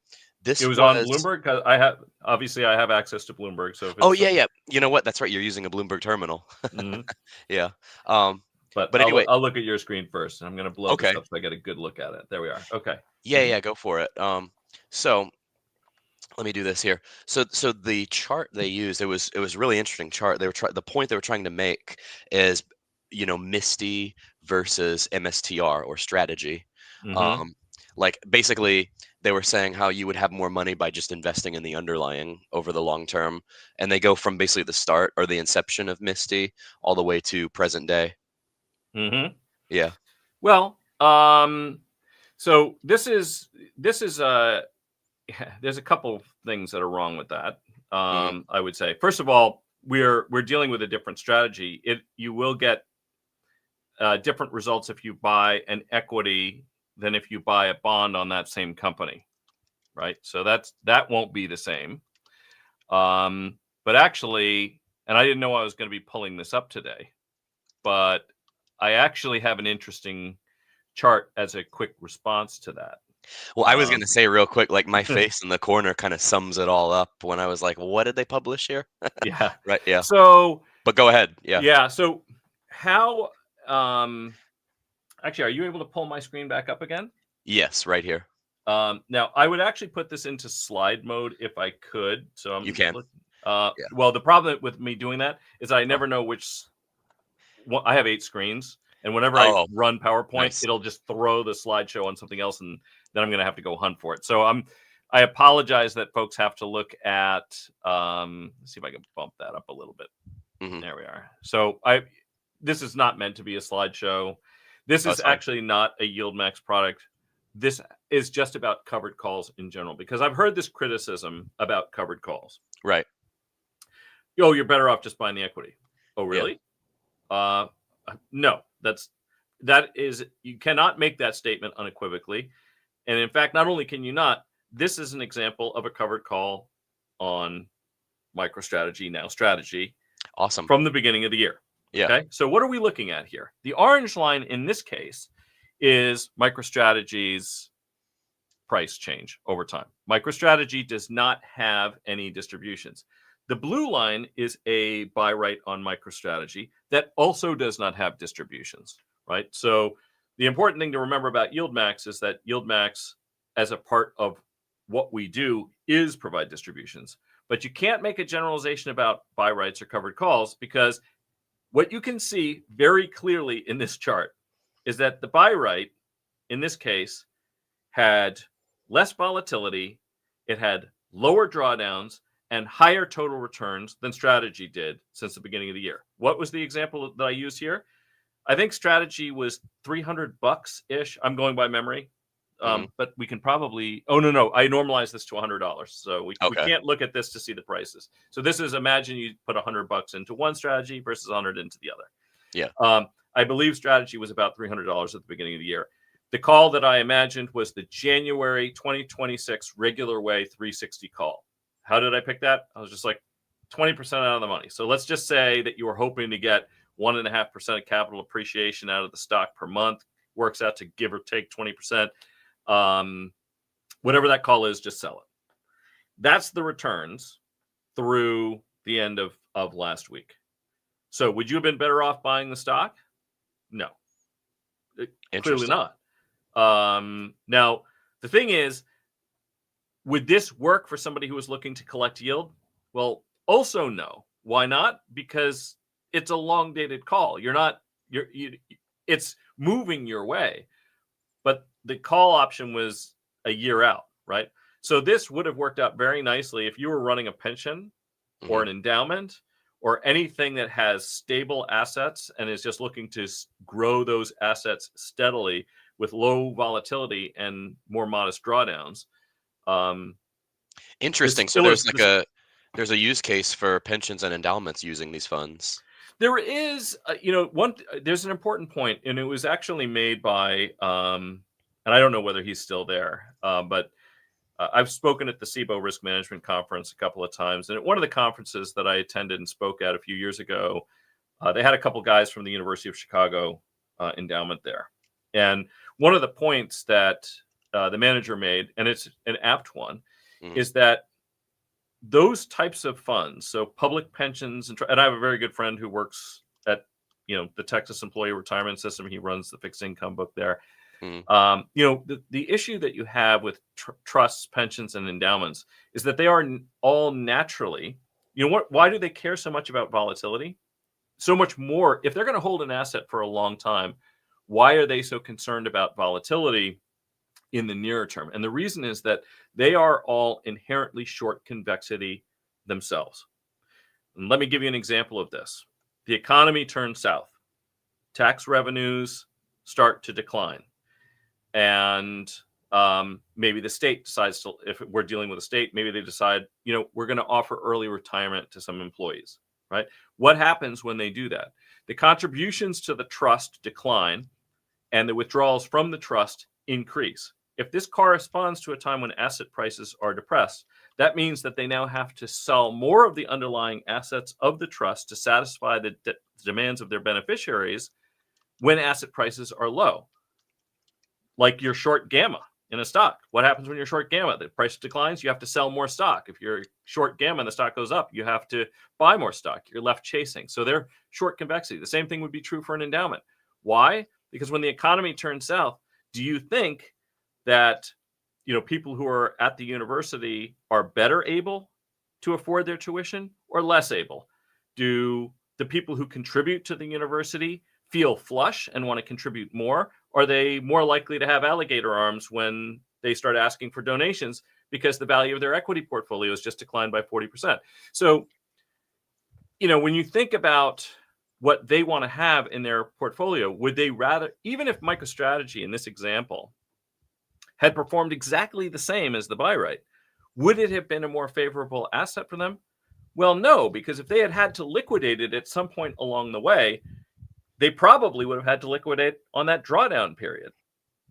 this was on was. Bloomberg. 'Cause I have access to Bloomberg. So if Oh it's yeah, something, yeah. You know what? That's right. You're using a Bloomberg terminal. Mhm. Yeah. Um, But but anyway, I'll look at your screen first, and I'm going to blow this okay. up so I get a good look at it. There we are. Okay. Yeah, Hmm. yeah, go for it. So let me do this here. So the chart they used, it was a really interesting chart. The point they were trying to make is, Misty versus MSTR or strategy. Hmm. Um, like basically they were saying how you would have more money by just investing in the underlying over the long term, and they go from basically the start or the inception of Misty all the way to present day. Hmm. Yeah. Well, so this is there's a couple of things that are wrong with that. Hmm. I would say, first of all, we're dealing with a different strategy. You will get different results if you buy an equity than if you buy a bond on that same company, right? So that won't be the same. But actually, and I didn't know I was going to be pulling this up today, but I actually have an interesting chart as a quick response to that. Well, I was Um, gonna say real quick, like my face in the corner kind of sums it all up when I was like, "What did they publish here?" yeah. Right? Yeah. So But go ahead. Yeah. yeah. So how? Um, Actually, are you able to pull my screen back up again? Yes, right here. Now, I would actually put this into slide mode if I could. So You I'm can. look. Yeah. Well, the problem with me doing that is I Oh. never know which. I have 8 screens, and whenever I Oh, run PowerPoint, nice. it'll just throw the slideshow on something else, and then I'm going to have to go hunt for it. So I apologize that folks have to look at. Let's see if I can bump that up a little bit. Hmm. There we are. So this is not meant to be a slideshow. This is That's fine. actually not a YieldMax product. This is just about covered calls in general, because I've heard this criticism about covered calls. Right. Oh, you're better off just buying the equity. Oh, Yeah. really? Uh, no, that is, you cannot make that statement unequivocally. And in fact, not only can you not, this is an example of a covered call on MicroStrategy, now Strategy, Awesome. from the beginning of the year. Yeah. Okay, so what are we looking at here? The orange line in this case is MicroStrategy's price change over time. MicroStrategy does not have any distributions. The blue line is a buy right on MicroStrategy that also does not have distributions, right? So the important thing to remember about YieldMax is that YieldMax, as a part of what we do, is provide distributions. But you can't make a generalization about buy rights or covered calls, because what you can see very clearly in this chart is that the buy right, in this case, had less volatility, it had lower drawdowns, and higher total returns than Strategy did since the beginning of the year. What was the example that I used here? I think Strategy was $300 ish. I'm going by memory. Hmm. But we can probably, oh, no, I normalized this to $100. So we Okay. can't look at this to see the prices. So this is, imagine you put $100 into one strategy versus 100 into the other. Yeah. I believe Strategy was about $300 at the beginning of the year. The call that I imagined was the January 2026 regular way 360 call. How did I pick that? I was just like 20% out of the money. So let's just say that you were hoping to get 1.5% of capital appreciation out of the stock per month. Works out to give or take 20%. Whatever that call is, just sell it. That's the returns through the end of last week. So would you have been better off buying the stock? No, clearly Interesting. not. Now, the thing is, would this work for somebody who was looking to collect yield? Well, also no. Why not? Because it's a long dated call. It's moving your way, but the call option was a year out, right? So this would have worked out very nicely if you were running a pension or Hmm. an endowment or anything that has stable assets and is just looking to grow those assets steadily with low volatility and more modest drawdowns. Um, Interesting. So there's a use case for pensions and endowments using these funds. There is, there's an important point, and it was actually made by, and I don't know whether he's still there, but I've spoken at the SIBO Risk Management Conference a couple of times. And at one of the conferences that I attended and spoke at a few years ago, they had a couple guys from the University of Chicago endowment there. And one of the points that the manager made, and it's an apt one, Hmm. is that those types of funds, so public pensions, and I have a very good friend who works at the Texas Employee Retirement System. He runs the fixed income book there. Hmm. The issue that you have with trusts, pensions, and endowments is that they are all naturally, why do they care so much about volatility? So much more. If they're going to hold an asset for a long time, why are they so concerned about volatility in the nearer term? And the reason is that they are all inherently short convexity themselves. And let me give you an example of this. The economy turns south. Tax revenues start to decline. And maybe the state decides to, if we're dealing with a state, maybe they decide, we're going to offer early retirement to some employees, right? What happens when they do that? The contributions to the trust decline and the withdrawals from the trust increase. If this corresponds to a time when asset prices are depressed, that means that they now have to sell more of the underlying assets of the trust to satisfy the demands of their beneficiaries when asset prices are low. Like you're short gamma in a stock. What happens when you're short gamma? The price declines, you have to sell more stock. If you're short gamma and the stock goes up, you have to buy more stock. You're left chasing. So they're short convexity. The same thing would be true for an endowment. Why? Because when the economy turns south, do you think that people who are at the university are better able to afford their tuition or less able? Do the people who contribute to the university feel flush and want to contribute more? Are they more likely to have alligator arms when they start asking for donations because the value of their equity portfolio has just declined by 40%? So, when you think about what they want to have in their portfolio, would they rather, even if MicroStrategy in this example had performed exactly the same as the buy right, would it have been a more favorable asset for them? Well, no, because if they had to liquidate it at some point along the way, they probably would have had to liquidate on that drawdown period.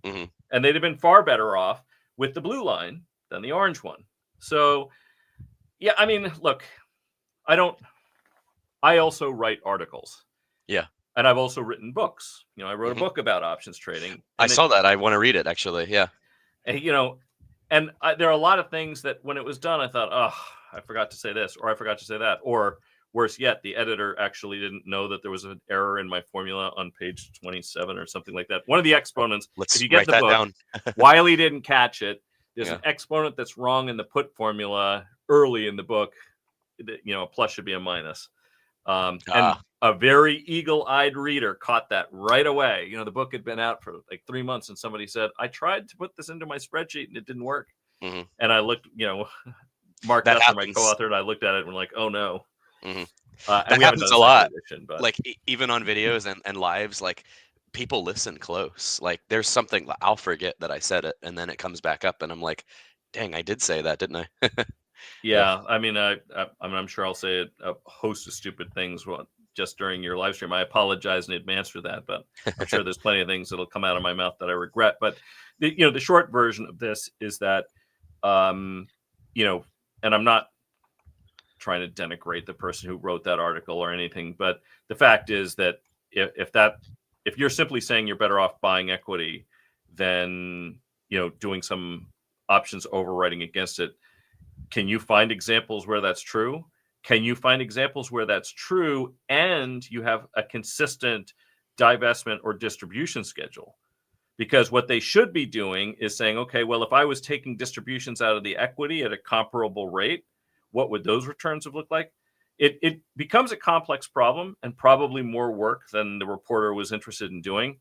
Hmm. And they'd have been far better off with the blue line than the orange one. So, yeah, I mean, look, I also write articles. Yeah. And I've also written books. I wrote a Hmm. book about options trading. I And saw that. I want to read it, actually. Yeah. there are a lot of things that when it was done, I thought, oh, I forgot to say this, or I forgot to say that. Or worse yet, the editor actually didn't know that there was an error in my formula on page 27 or something like that. One of the exponents, if Let's you get write the that book, down. Wiley didn't catch it. There's Yeah. an exponent that's wrong in the put formula early in the book. A plus should be a minus. And Ah. a very eagle-eyed reader caught that right away. The book had been out for like 3 months, and somebody said, I tried to put this into my spreadsheet and it didn't work. Hmm. And I looked, Mark That Duffner, my happens. co-author, and I looked at it and we're like, oh no. Hmm. And That we haven't done happens a a second lot. edition, but Like even on videos and lives, like people listen close. Like there's something I'll forget that I said it, and then it comes back up, and I'm like, dang, I did say that, didn't I? Yeah. yeah, I mean, I'm sure I'll say a host of stupid things just during your live stream. I apologize in advance for that, but I'm sure there's plenty of things that'll come out of my mouth that I regret. But the short version of this is that, and I'm not trying to denigrate the person who wrote that article or anything, but the fact is that if you're simply saying you're better off buying equity than doing some options overwriting against it, can you find examples where that's true? Can you find examples where that's true and you have a consistent divestment or distribution schedule? Because what they should be doing is saying, okay, well, if I was taking distributions out of the equity at a comparable rate, what would those returns have looked like? It becomes a complex problem and probably more work than the reporter was interested in doing.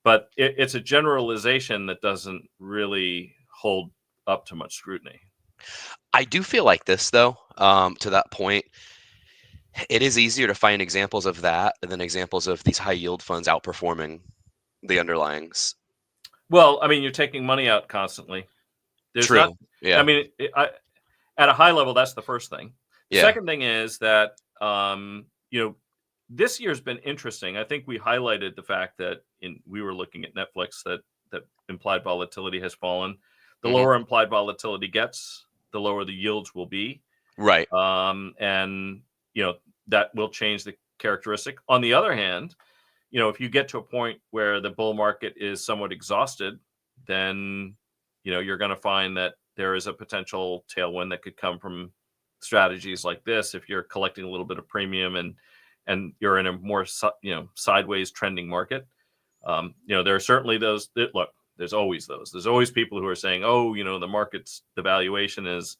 But it's a generalization that doesn't really hold up to much scrutiny. I do feel like this, though, to that point, it is easier to find examples of that than examples of these high yield funds outperforming the underlyings. Well, I mean, you're taking money out constantly. There's not, True. I Yeah. mean, at a high level, that's the first thing. The Yeah. second thing is that, this year's been interesting. I think we highlighted the fact that we were looking at Netflix that implied volatility has fallen. The Hmm. lower implied volatility gets, the lower the yields will be. Right. And, that will change the characteristic. On the other hand, if you get to a point where the bull market is somewhat exhausted, then, you're going to find that there is a potential tailwind that could come from strategies like this. If you're collecting a little bit of premium and you're in a more, sideways trending market, there are certainly those that look, there's always those. There's always people who are saying, oh, the valuation is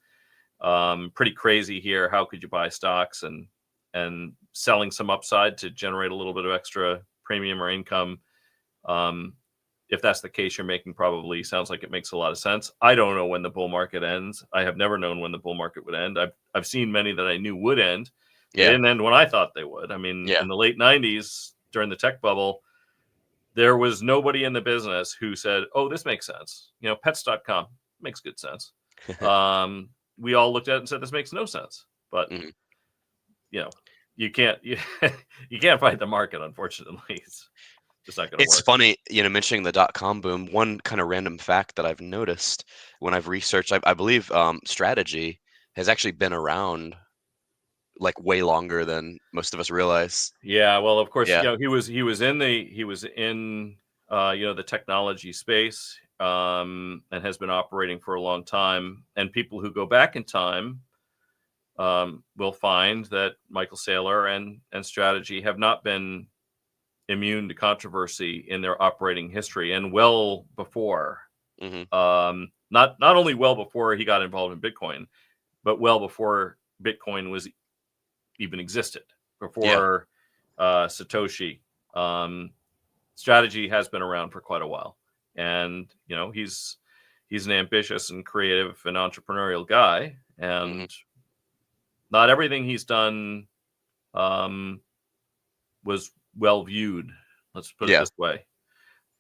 pretty crazy here. How could you buy stocks and selling some upside to generate a little bit of extra premium or income? If that's the case, you're making probably sounds like it makes a lot of sense. I don't know when the bull market ends. I have never known when the bull market would end. I've seen many that I knew would end. They Yeah. didn't end when I thought they would. I mean, Yeah. in the late 90s, during the tech bubble, there was nobody in the business who said, oh, this makes sense. Pets.com makes good sense. We all looked at it and said, this makes no sense. But, Mhm. you can't you can't fight the market, unfortunately. It's just not going to It's work. funny, mentioning the dot-com boom. One kind of random fact that I've noticed when I've researched, I believe strategy has actually been around like way longer than most of us realize. Yeah, well, of course, Yeah. he was in the technology space, and has been operating for a long time. And people who go back in time will find that Michael Saylor and strategy have not been immune to controversy in their operating history, and well before. Hmm. Not only well before he got involved in Bitcoin, but well before Bitcoin was even existed, Yeah. before Satoshi. Strategy has been around for quite a while, and he's an ambitious and creative and entrepreneurial guy, Hmm. and not everything he's done was well viewed. Let's put it Yeah. this way,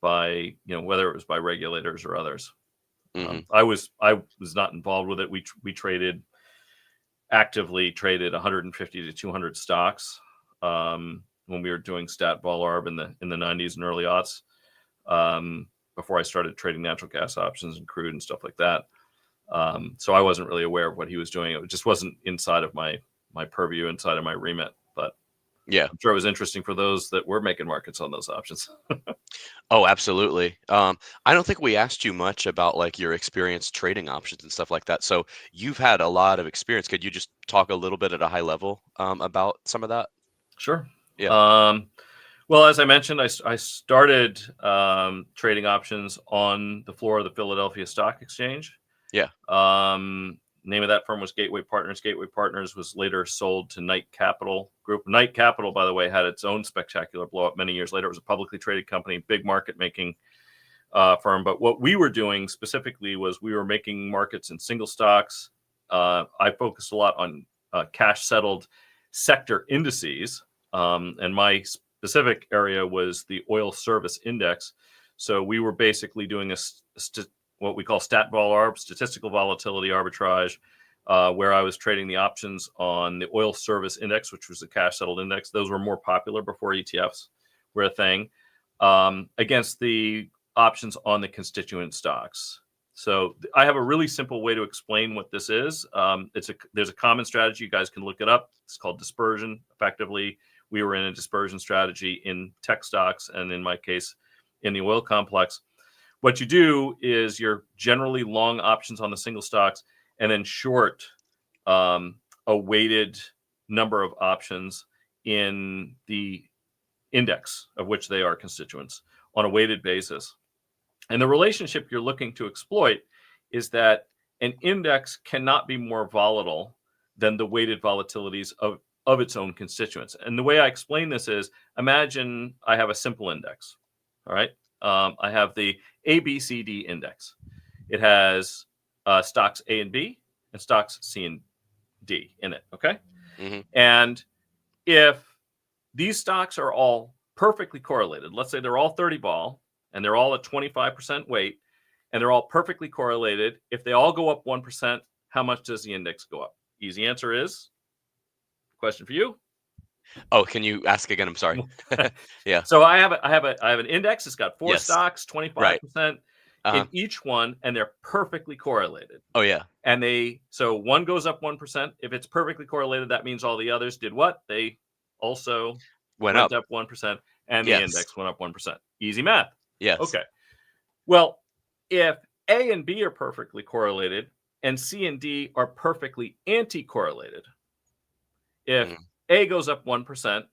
by whether it was by regulators or others. Hmm. I was not involved with it. We actively traded 150 to 200 stocks when we were doing stat vol arb in the 90s and early aughts, before I started trading natural gas options and crude and stuff like that. So I wasn't really aware of what he was doing. It just wasn't inside of my purview, inside of my remit. But Yeah. I'm sure it was interesting for those that were making markets on those options. Oh, absolutely. I don't think we asked you much about like your experience trading options and stuff like that. So you've had a lot of experience. Could you just talk a little bit at a high level about some of that? Sure. Yeah. Well, as I mentioned, I started trading options on the floor of the Philadelphia Stock Exchange. Yeah. Name of that firm was Gateway Partners. Gateway Partners was later sold to Knight Capital Group. Knight Capital, by the way, had its own spectacular blow up many years later. It was a publicly traded company, big market making firm. But what we were doing specifically was we were making markets in single stocks. I focused a lot on cash settled sector indices. And my specific area was the oil service index. So we were basically doing what we call stat vol arb, statistical volatility arbitrage, where I was trading the options on the oil service index, which was a cash settled index. Those were more popular before ETFs were a thing, against the options on the constituent stocks. So I have a really simple way to explain what this is. There's a common strategy. You guys can look it up. It's called dispersion. Effectively, we were in a dispersion strategy in tech stocks, and in my case, in the oil complex. What you do is you're generally long options on the single stocks and then short a weighted number of options in the index of which they are constituents on a weighted basis. And the relationship you're looking to exploit is that an index cannot be more volatile than the weighted volatilities of its own constituents. And the way I explain this is, imagine I have a simple index. All right. I have the ABCD index. It has stocks A and B and stocks C and D in it. Okay. Mm-hmm. And if these stocks are all perfectly correlated, let's say they're all 30 ball and they're all at 25% weight and they're all perfectly correlated. If they all go up 1%, how much does the index go up? Easy answer is, question for you. Oh, can you ask again? I'm sorry. Yeah. So I have an index. It's got four Yes. stocks, 25% Right. in each one, and they're perfectly correlated. Oh yeah. And so one goes up 1%. If it's perfectly correlated, that means all the others did what? They also Went went up. up 1%, and the Yes. index went up 1%. Easy math. Yes. Okay. Well, if A and B are perfectly correlated and C and D are perfectly anti-correlated, if A goes up 1%,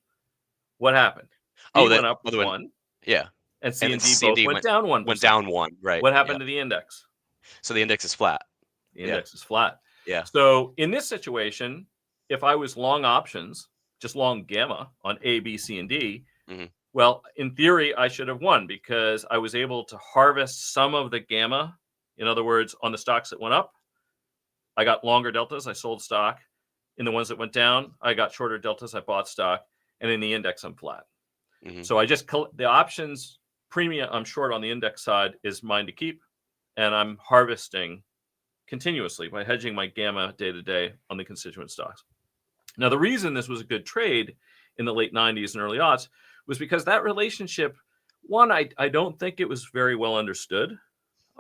what happened? B went up 1. Yeah. And C and D C and both went down 1%. Went down 1. Right. What happened to the index? So the index is flat. The index is flat. Yeah. So in this situation, if I was long options, just long gamma on A, B, C, and D, well, in theory, I should have won because I was able to harvest some of the gamma. In other words, on the stocks that went up, I got longer deltas. I sold stock. In the ones that went down, I got shorter deltas. I bought stock. And in the index, I'm flat. So I just the options premium I'm short on the index side is mine to keep. And I'm harvesting continuously by hedging my gamma day to day on the constituent stocks. Now, the reason this was a good trade in the late 90s and early aughts was because that relationship, one, I don't think it was very well understood.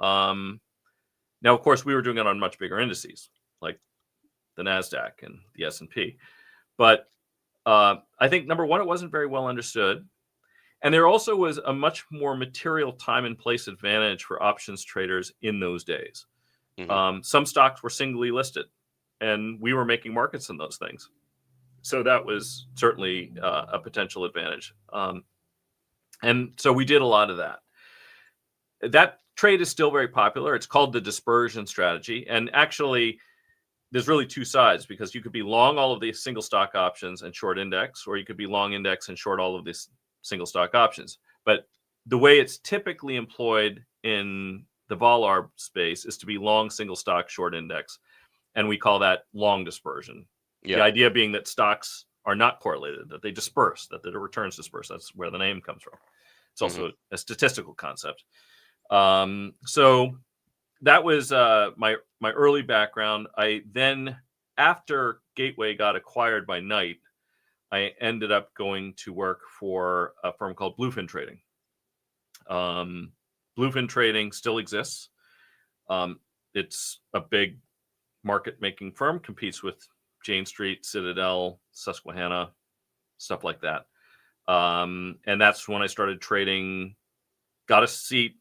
Now, of course, we were doing it on much bigger indices like the NASDAQ and the S&P. But I think, number one, it wasn't very well understood. And there also was a much more material time and place advantage for options traders in those days. Some stocks were singly listed, and we were making markets in those things. So that was certainly a potential advantage. And so we did a lot of that. That trade is still very popular. It's called the dispersion strategy. And actually, there's really two sides because you could be long all of these single stock options and short index, or you could be long index and short all of these single stock options. But the way it's typically employed in the vol arb space is to be long single stock, short index. And we call that long dispersion. The idea being that stocks are not correlated, that they disperse, that the returns disperse. That's where the name comes from. It's also a statistical concept. So that was my early background. I then, after Gateway got acquired by Knight, I ended up going to work for a firm called Bluefin Trading. Bluefin Trading still exists. It's a big market-making firm, competes with Jane Street, Citadel, Susquehanna, stuff like that. And that's when I started trading, got a seat,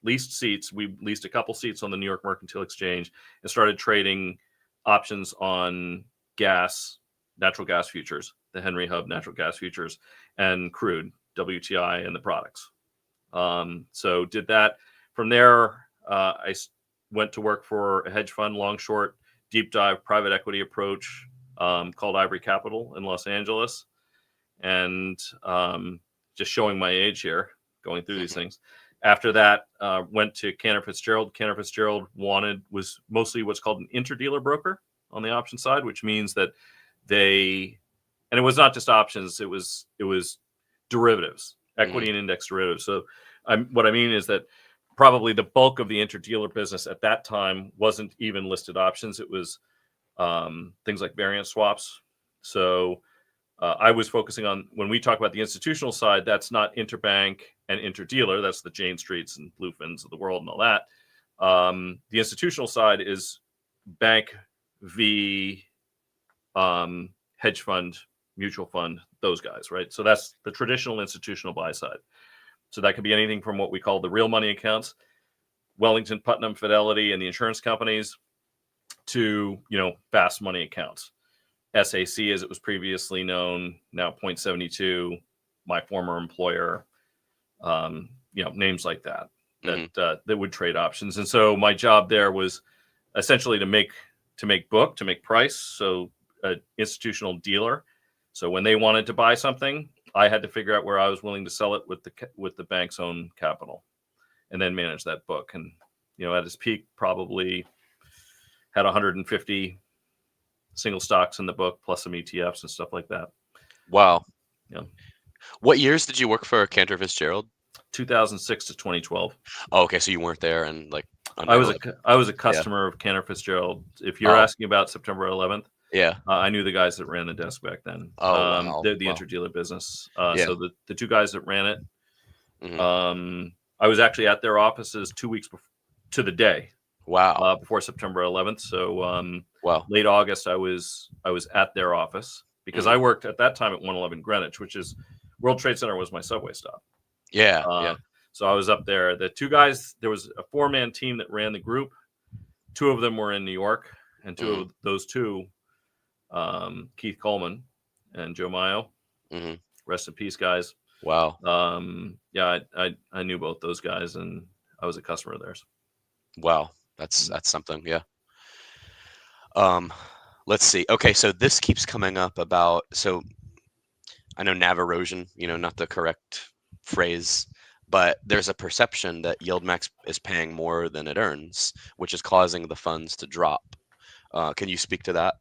leased seats. We leased a couple seats on the New York Mercantile Exchange and started trading options on gas, natural gas futures, the Henry Hub natural gas futures, and crude, WTI, and the products. So did that. From there, I went to work for a hedge fund, long short, deep dive private equity approach called Ivory Capital in Los Angeles. And just showing my age here, going through these things. After that, went to Cantor Fitzgerald. Cantor Fitzgerald was mostly what's called an interdealer broker on the option side, which means that and it was not just options, it was derivatives, equity and index derivatives. So what I mean is that probably the bulk of the interdealer business at that time wasn't even listed options. It was things like variance swaps. So I was focusing on, when we talk about the institutional side, that's not interbank and interdealer. That's the Jane Streets and Bluefins of the world and all that. The institutional side is bank v hedge fund, mutual fund, those guys, right? So that's the traditional institutional buy side. So that could be anything from what we call the real money accounts, Wellington, Putnam, Fidelity, and the insurance companies, to, fast money accounts. SAC, as it was previously known, now Point72, my former employer, names like that would trade options. And so my job there was essentially to make price. So an institutional dealer. So when they wanted to buy something, I had to figure out where I was willing to sell it with the bank's own capital, and then manage that book. And at its peak, probably had 150 single stocks in the book, plus some ETFs and stuff like that. Wow. Yeah. What years did you work for Cantor Fitzgerald? 2006 to 2012. Oh, okay, so you weren't there and I was a customer of Cantor Fitzgerald. If you're asking about September 11th, yeah. I knew the guys that ran the desk back then. Oh, wow. The Wow. interdealer business. Yeah. So the two guys that ran it, Mhm. I was actually at their offices 2 weeks to the day. Wow. Before September 11th. So Wow. late August, I was at their office because I worked at that time at 111 Greenwich, which is World Trade Center was my subway stop. Yeah. Yeah. So I was up there. The two guys, there was a 4-man team that ran the group. 2 of them were in New York, and 2 of those 2, Keith Coleman and Joe Mayo. Rest in peace, guys. Wow. Yeah, I knew both those guys, and I was a customer of theirs. Wow. That's something. Yeah. Let's see. Okay, so this keeps coming up about, so I know NAV erosion, not the correct phrase, but there's a perception that YieldMax is paying more than it earns, which is causing the funds to drop. Can you speak to that?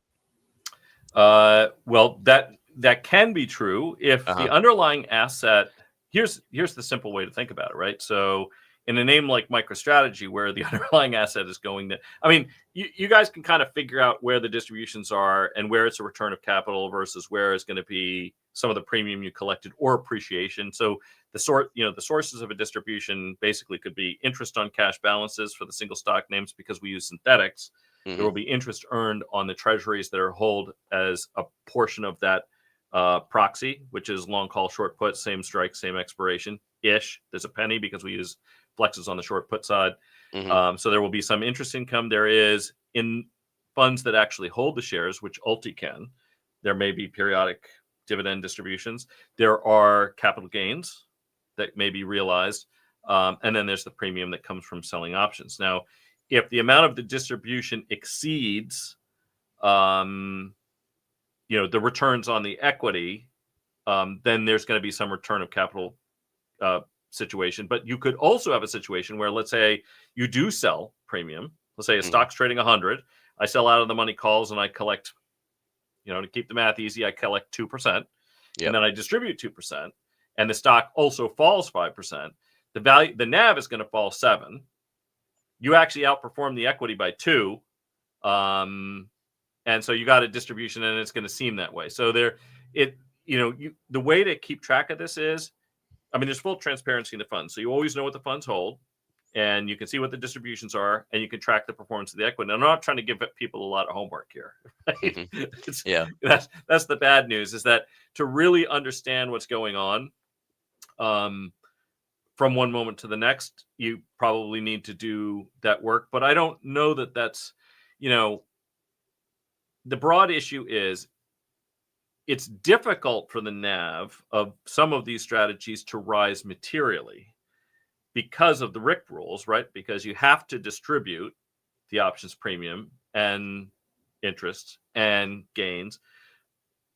Well, that can be true if the underlying asset. Here's the simple way to think about it, right? So in a name like MicroStrategy, where the underlying asset is going to, I mean, you guys can kind of figure out where the distributions are and where it's a return of capital versus where it's going to be some of the premium you collected or appreciation. So the sources of a distribution basically could be interest on cash balances for the single stock names because we use synthetics. There will be interest earned on the treasuries that are held as a portion of that proxy, which is long call, short put, same strike, same expiration ish. There's a penny because we use flexes on the short put side. So there will be some interest income. There is in funds that actually hold the shares, which ULTY can. There may be periodic dividend distributions. There are capital gains that may be realized. And then there's the premium that comes from selling options. Now, if the amount of the distribution exceeds, the returns on the equity, then there's going to be some return of capital situation. But you could also have a situation where, let's say you do sell premium. Let's say a stock's trading 100. I sell out of the money calls and I collect, to keep the math easy, I collect 2%. And then I distribute 2%. And the stock also falls 5%. The NAV is going to fall 7. You actually outperform the equity by 2. And so you got a distribution and it's going to seem that way. So the way to keep track of this is, there's full transparency in the funds. So you always know what the funds hold and you can see what the distributions are and you can track the performance of the equity. I'm not trying to give people a lot of homework here. Right? That's the bad news, is that to really understand what's going on, from one moment to the next, you probably need to do that work. But I don't know that that's, the broad issue is it's difficult for the NAV of some of these strategies to rise materially because of the RIC rules, right? Because you have to distribute the options premium and interest and gains.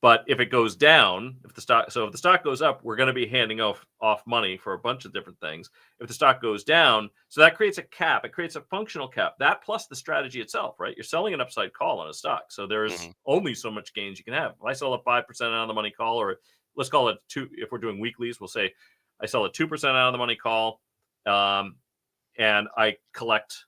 But if it goes down, if the stock goes up, we're going to be handing off money for a bunch of different things. If the stock goes down, so that creates a cap. It creates a functional cap. That plus the strategy itself, right? You're selling an upside call on a stock. So there's only so much gains you can have. If I sell a 5% out of the money call, or let's call it 2, if we're doing weeklies, we'll say I sell a 2% out of the money call, and I collect,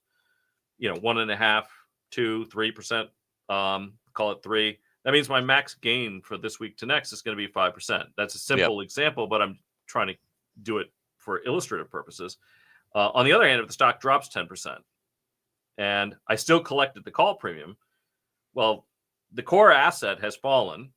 1.5%, 2%, 3%, call it 3%. That means my max gain for this week to next is going to be 5%. That's a simple example, but I'm trying to do it for illustrative purposes. On the other hand, if the stock drops 10% and I still collected the call premium, well, the core asset has fallen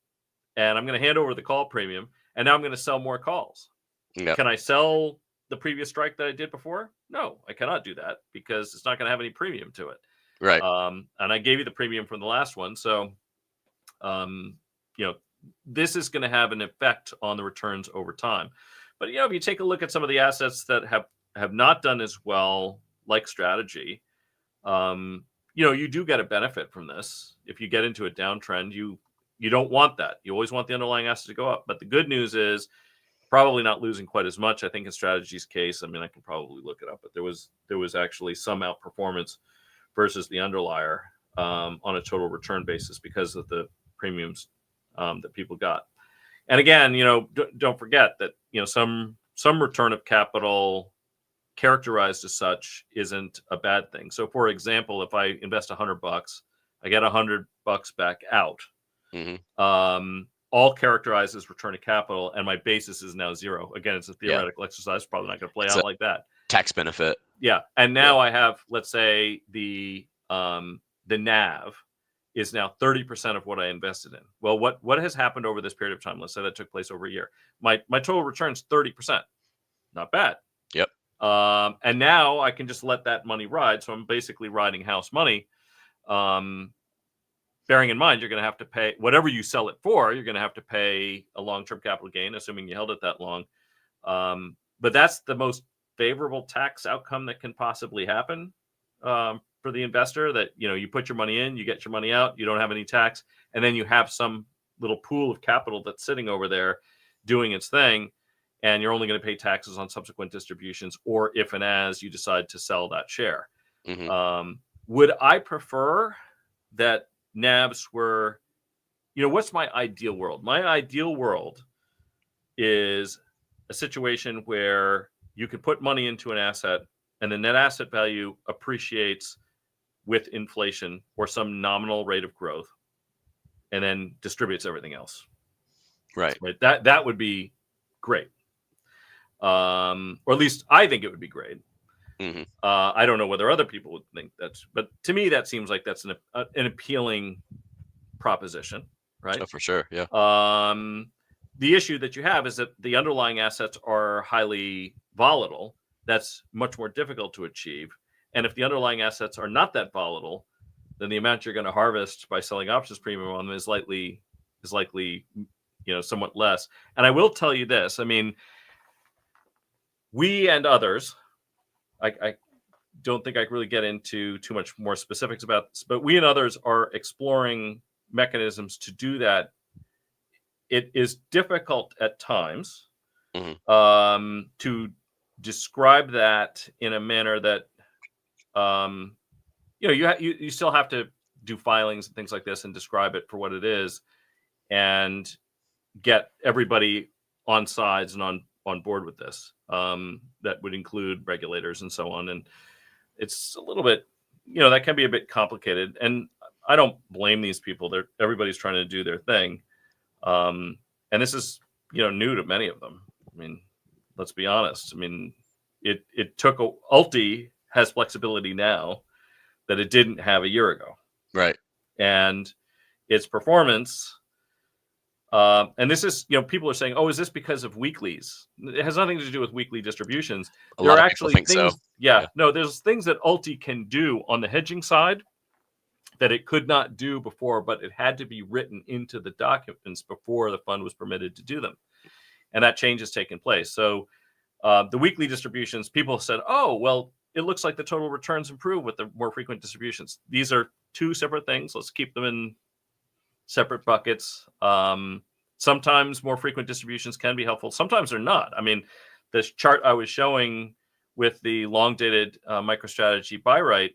and I'm going to hand over the call premium and now I'm going to sell more calls. Can I sell the previous strike that I did before? No, I cannot do that because it's not going to have any premium to it. Right. And I gave you the premium from the last one. So, this is going to have an effect on the returns over time. But, if you take a look at some of the assets that have not done as well, like strategy, you do get a benefit from this. If you get into a downtrend, you you don't want that. You always want the underlying asset to go up. But the good news is probably not losing quite as much. I think in Strategy's case, I mean, I can probably look it up, but there was actually some outperformance versus the underlier on a total return basis because of the premiums that people got. And again, don't forget that some return of capital characterized as such isn't a bad thing. So, for example, if I invest $100, I get $100 back out. All characterized as return of capital, and my basis is now zero. Again, it's a theoretical exercise. Probably not going to play out like that. Tax benefit. Yeah, and now I have, let's say, the NAV is now 30% of what I invested in. Well, what has happened over this period of time? Let's say that took place over a year. My total return's 30%. Not bad. Yep. And now I can just let that money ride. So I'm basically riding house money. Bearing in mind, you're going to have to pay whatever you sell it for. You're going to have to pay a long-term capital gain, assuming you held it that long. But that's the most favorable tax outcome that can possibly happen for the investor. That you put your money in, you get your money out, you don't have any tax, and then you have some little pool of capital that's sitting over there doing its thing, and you're only going to pay taxes on subsequent distributions, or if and as you decide to sell that share. Would I prefer that NAVs were, what's my ideal world? My ideal world is a situation where you could put money into an asset and the net asset value appreciates with inflation or some nominal rate of growth and then distributes everything else. Right. That would be great. Or at least I think it would be great. I don't know whether other people would think but to me, that seems like that's an appealing proposition, right? Oh, for sure. Yeah. The issue that you have is that the underlying assets are highly volatile. That's much more difficult to achieve. And if the underlying assets are not that volatile, then the amount you're going to harvest by selling options premium on them is likely, somewhat less. And I will tell you this, I mean, we and others, I don't think I can really get into too much more specifics about this, but we and others are exploring mechanisms to do that. It is difficult at times to describe that in a manner that you still have to do filings and things like this and describe it for what it is and get everybody on sides and on board with this. That would include regulators and so on. And it's a little bit, that can be a bit complicated. And I don't blame these people. Everybody's trying to do their thing. And this is, new to many of them. I mean, let's be honest. I mean, it took ULTY has flexibility now that it didn't have a year ago. Right. And its performance, and this is, people are saying, oh, is this because of weeklies? It has nothing to do with weekly distributions. There are actually things, so. No, there's things that ULTY can do on the hedging side that it could not do before, but it had to be written into the documents before the fund was permitted to do them. And that change has taken place. So the weekly distributions, people said, oh, well, it looks like the total returns improve with the more frequent distributions. These are two separate things. Let's keep them in separate buckets. Sometimes more frequent distributions can be helpful. Sometimes they're not. I mean, this chart I was showing with the long-dated MicroStrategy buy right,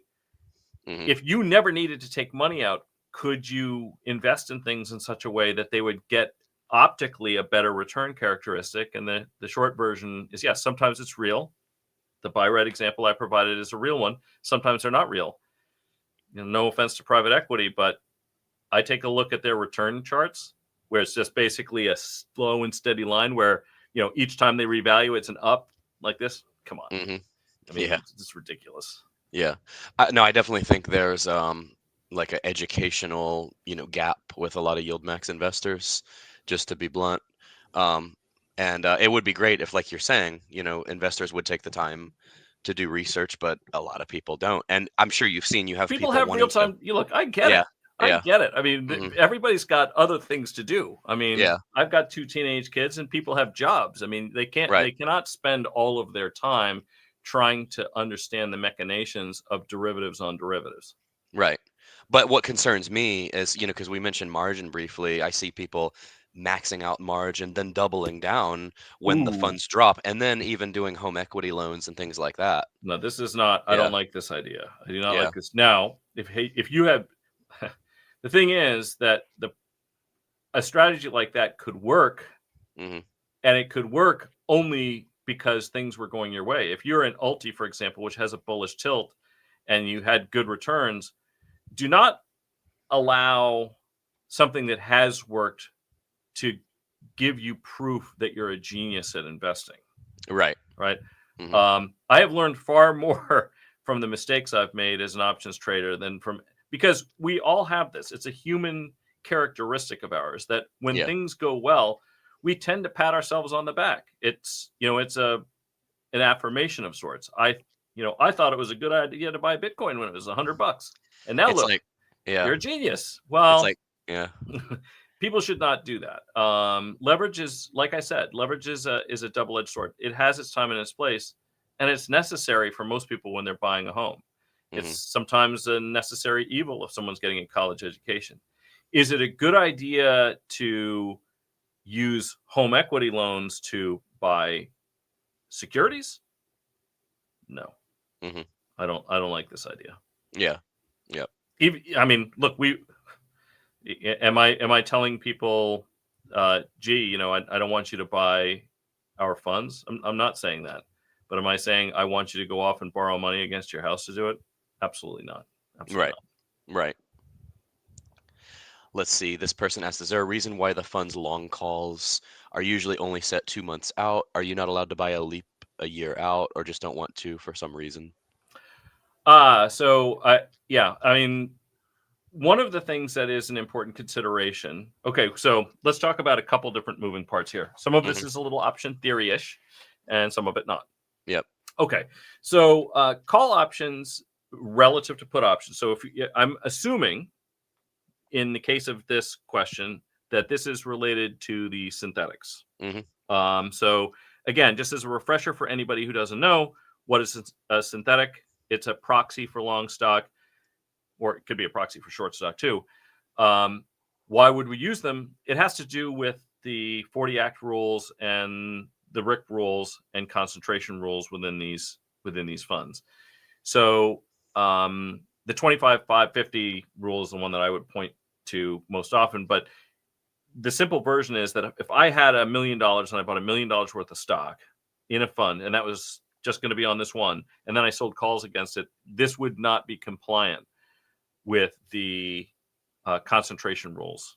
if you never needed to take money out, could you invest in things in such a way that they would get optically a better return characteristic? And the short version is yes, sometimes it's real. The buy right example I provided is a real one. Sometimes they're not real. No offense to private equity, but I take a look at their return charts where it's just basically a slow and steady line where, each time they revalue, it's an up like this. Come on. I mean, it's ridiculous. Yeah. No, I definitely think there's like an educational, gap with a lot of YieldMax investors, just to be blunt. And it would be great if, like you're saying, investors would take the time to do research, but a lot of people don't. And I'm sure you have people have real time. Look, I get it. I get it. I mean, everybody's got other things to do. I mean, I've got 2 teenage kids and people have jobs. I mean, they cannot spend all of their time trying to understand the machinations of derivatives on derivatives. Right. But what concerns me is, because we mentioned margin briefly, I see people maxing out margin, then doubling down when the Ooh, funds drop, and then even doing home equity loans and things like that. no, this is not. I Yeah. don't like this idea. I do not Yeah. like this. Now, if you have, the thing is that a strategy like that could work, Hmm. and it could work only because things were going your way. If you're in ULTY, for example, which has a bullish tilt, and you had good returns, do not allow something that has worked to give you proof that you're a genius at investing, Right. right? Hmm. I have learned far more from the mistakes I've made as an options trader than because we all have this. It's a human characteristic of ours that when Yeah. things go well, we tend to pat ourselves on the back. It's an affirmation of sorts. I thought it was a good idea to buy Bitcoin when it was $100, and now It's look, like, yeah. you're a genius. It's Well, like, yeah. people should not do that. Leverage is, like I said, leverage is a double-edged sword. It has its time and its place, and it's necessary for most people when they're buying a home. It's Hmm. sometimes a necessary evil if someone's getting a college education. Is it a good idea to use home equity loans to buy securities? No, Hmm. I don't like this idea. Yeah. Yep. I mean, look, am I telling people, gee, I don't want you to buy our funds? I'm not saying that, but am I saying I want you to go off and borrow money against your house to do it? Absolutely not. Absolutely Right. not. Right. Let's see. This person asked, is there a reason why the fund's long calls are usually only set 2 months out? Are you not allowed to buy a leap a year out, or just don't want to for some reason? Yeah, I mean, one of the things that is an important consideration. Okay, so let's talk about a couple different moving parts here. Some of this Hmm. is a little option theory-ish, and some of it not. Yep. Okay, so call options relative to put options. So I'm assuming in the case of this question that this is related to the synthetics. Hmm. So again, just as a refresher for anybody who doesn't know, what is a synthetic? It's a proxy for long stock, or it could be a proxy for short stock too. Why would we use them? It has to do with the 40 Act rules and the RIC rules and concentration rules within these funds. So the 25-5-50 rule is the one that I would point to most often. But the simple version is that if I had $1 million and I bought $1 million worth of stock in a fund, and that was just going to be on this one, and then I sold calls against it, this would not be compliant with the concentration rules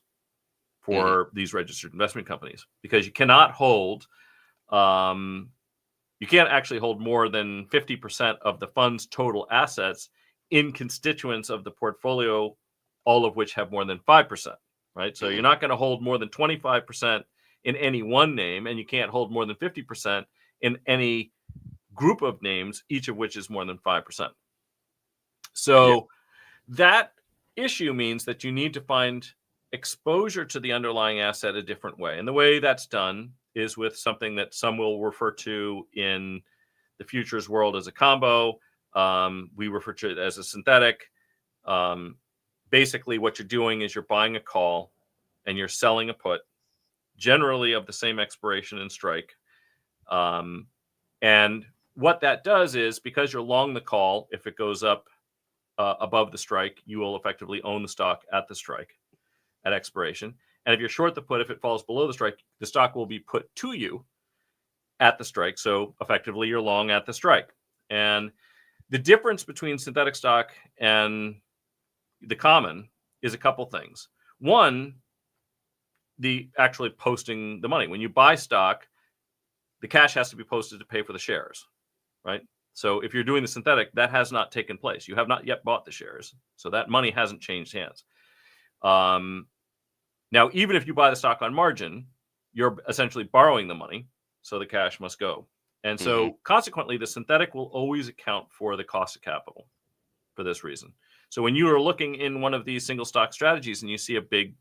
Hmm. for these registered investment companies, because you cannot hold, you can't actually hold more than 50% of the fund's total assets in constituents of the portfolio, all of which have more than 5%, right? So Hmm. you're not going to hold more than 25% in any one name, and you can't hold more than 50% in any group of names, each of which is more than 5%. Yeah. So that issue means that you need to find exposure to the underlying asset a different way. And the way that's done is with something that some will refer to in the futures world as a combo. We refer to it as a synthetic. Basically, what you're doing is you're buying a call and you're selling a put, generally of the same expiration and strike. And what that does is, because you're long the call, if it goes up above the strike, you will effectively own the stock at the strike at expiration. And if you're short the put, if it falls below the strike, the stock will be put to you at the strike. So effectively, you're long at the strike. And the difference between synthetic stock and the common is a couple things. One, the actually posting the money. When you buy stock, the cash has to be posted to pay for the shares, right? So if you're doing the synthetic, that has not taken place. You have not yet bought the shares. So that money hasn't changed hands. Now, even if you buy the stock on margin, you're essentially borrowing the money. So the cash must go. And Hmm. so consequently, the synthetic will always account for the cost of capital for this reason. So when you are looking in one of these single stock strategies and you see a big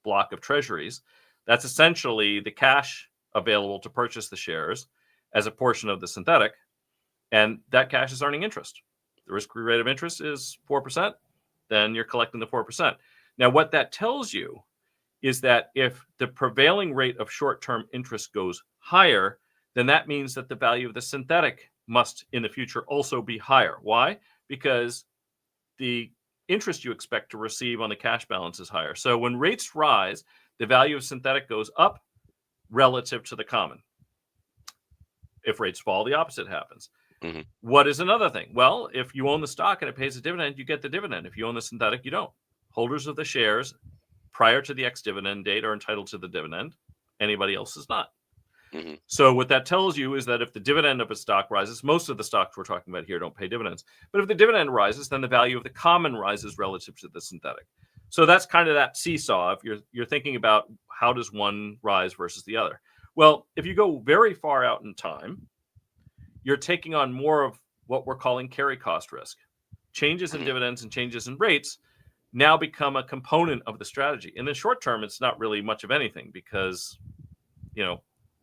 block of treasuries, that's essentially the cash available to purchase the shares as a portion of the synthetic. And that cash is earning interest. The risk-free rate of interest is 4%. then you're collecting the 4%. Now, what that tells you is that if the prevailing rate of short-term interest goes higher, then that means that the value of the synthetic must in the future also be higher. Why? Because the interest you expect to receive on the cash balance is higher. So when rates rise, the value of synthetic goes up relative to the common. If rates fall, the opposite happens. Mm-hmm. What is another thing? Well, if you own the stock and it pays a dividend, you get the dividend. If you own the synthetic, you don't. Holders of the shares prior to the ex-dividend date are entitled to the dividend. Anybody else is not. Mm-hmm. So what that tells you is that if the dividend of a stock rises, most of the stocks we're talking about here don't pay dividends. But if the dividend rises, then the value of the common rises relative to the synthetic. So that's kind of that seesaw. If you're thinking about how does one rise versus the other. Well, if you go very far out in time, you're taking on more of what we're calling carry cost risk. Changes in Mm-hmm. dividends and changes in rates now become a component of the strategy. In the short term, it's not really much of anything because,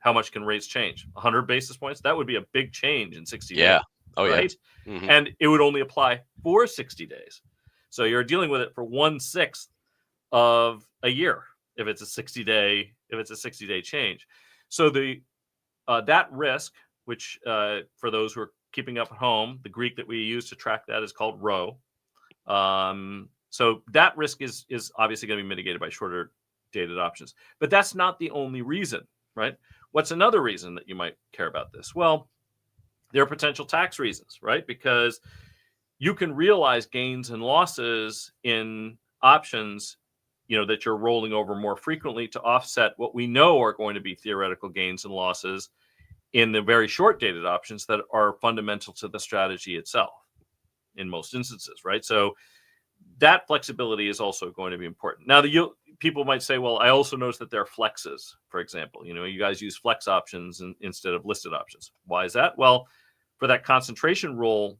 how much can rates change? 100 basis points? That would be a big change in 60 Yeah. days, Oh, right? Yeah. Mm-hmm. And it would only apply for 60 days. So you're dealing with it for 1/6 of a year if it's a 60-day change. So that risk, which for those who are keeping up at home, the Greek that we use to track that is called rho. So that risk is obviously going to be mitigated by shorter dated options. But that's not the only reason, right? What's another reason that you might care about this? Well, there are potential tax reasons, right? Because you can realize gains and losses in options, that you're rolling over more frequently to offset what we know are going to be theoretical gains and losses in the very short dated options that are fundamental to the strategy itself in most instances, right? So that flexibility is also going to be important. Now, people might say, well, I also noticed that there are flexes, for example. You guys use flex options instead of listed options. Why is that? Well, for that concentration rule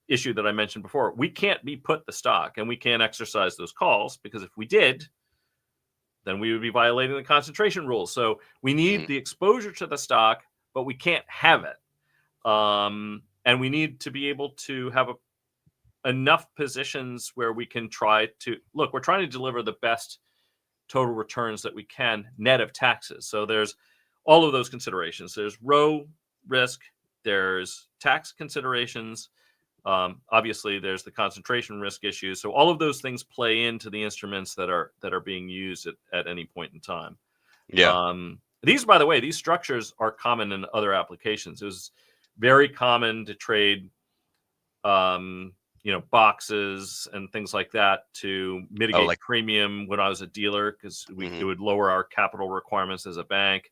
issue that I mentioned before, we can't be put the stock and we can't exercise those calls because if we did, then we would be violating the concentration rules. So we need Mm-hmm. the exposure to the stock, but we can't have it. And we need to be able to have enough positions where we can try to look, we're trying to deliver the best total returns that we can net of taxes. So there's all of those considerations. There's rho risk, there's tax considerations. Obviously, there's the concentration risk issues. So all of those things play into the instruments that are being used at any point in time. Yeah. These, by the way, these structures are common in other applications. It was very common to trade, boxes and things like that to mitigate premium when I was a dealer because it would lower our capital requirements as a bank.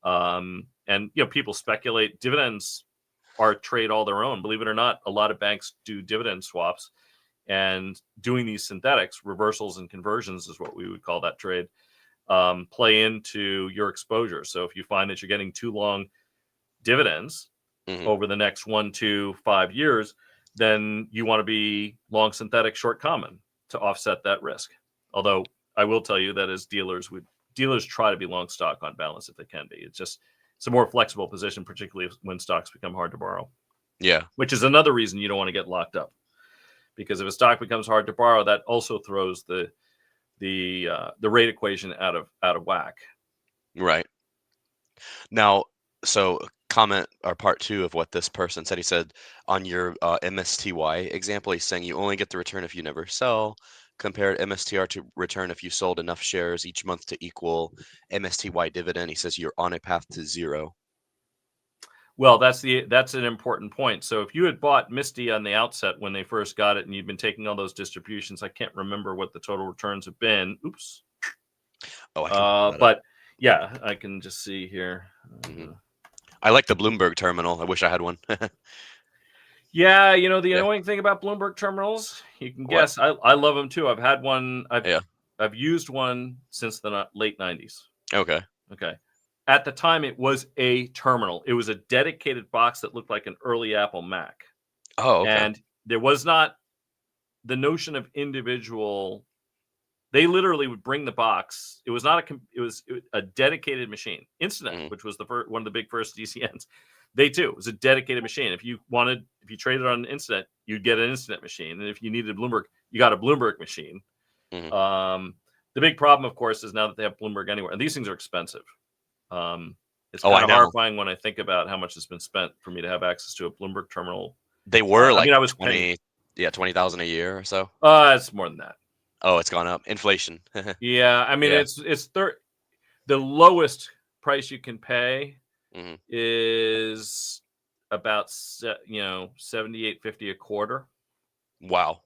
And people speculate dividends are a trade all their own. Believe it or not, a lot of banks do dividend swaps, and doing these synthetics, reversals and conversions is what we would call that trade, play into your exposure. So if you find that you're getting too long dividends over the next 1, 2, 5 years, then you want to be long synthetic, short common to offset that risk. Although I will tell you that as dealers try to be long stock on balance if they can be. It's a more flexible position, particularly when stocks become hard to borrow. Yeah. Which is another reason you don't want to get locked up. Because if a stock becomes hard to borrow, that also throws the rate equation out of whack. Right. Now, so comment or part 2 of what this person said. He said on your MSTY example, he's saying you only get the return if you never sell. Compared MSTR to return if you sold enough shares each month to equal MSTY dividend. He says you're on a path to 0. Well, that's an important point. So if you had bought Misty on the outset when they first got it and you've been taking all those distributions, I can't remember what the total returns have been. Oops. Oh, I can but yeah, I can just see here. I like the Bloomberg terminal. I wish I had one. Yeah, the annoying thing about Bloomberg terminals, you can guess. I love them too. I've had one. I've used one since the late 90s. Okay. At the time, it was a terminal. It was a dedicated box that looked like an early Apple Mac. Oh, okay. And there was not the notion of individual They literally would bring the box. It was not it was a dedicated machine. Instinet, Mm-hmm. which was one of the big first DCNs, it was a dedicated machine. If you traded on Instinet, you'd get an Instinet machine, and if you needed Bloomberg, you got a Bloomberg machine. Mm-hmm. The big problem, of course, is now that they have Bloomberg anywhere, and these things are expensive. It's I kind of know. horrifying when I think about how much has been spent for me to have access to a Bloomberg terminal. They were I mean, I was 20,000 a year or so. It's more than that. Oh, it's gone up. Inflation. Yeah, I mean, Yeah. it's the lowest price you can pay Mm-hmm. is about $78.50 a quarter. Wow.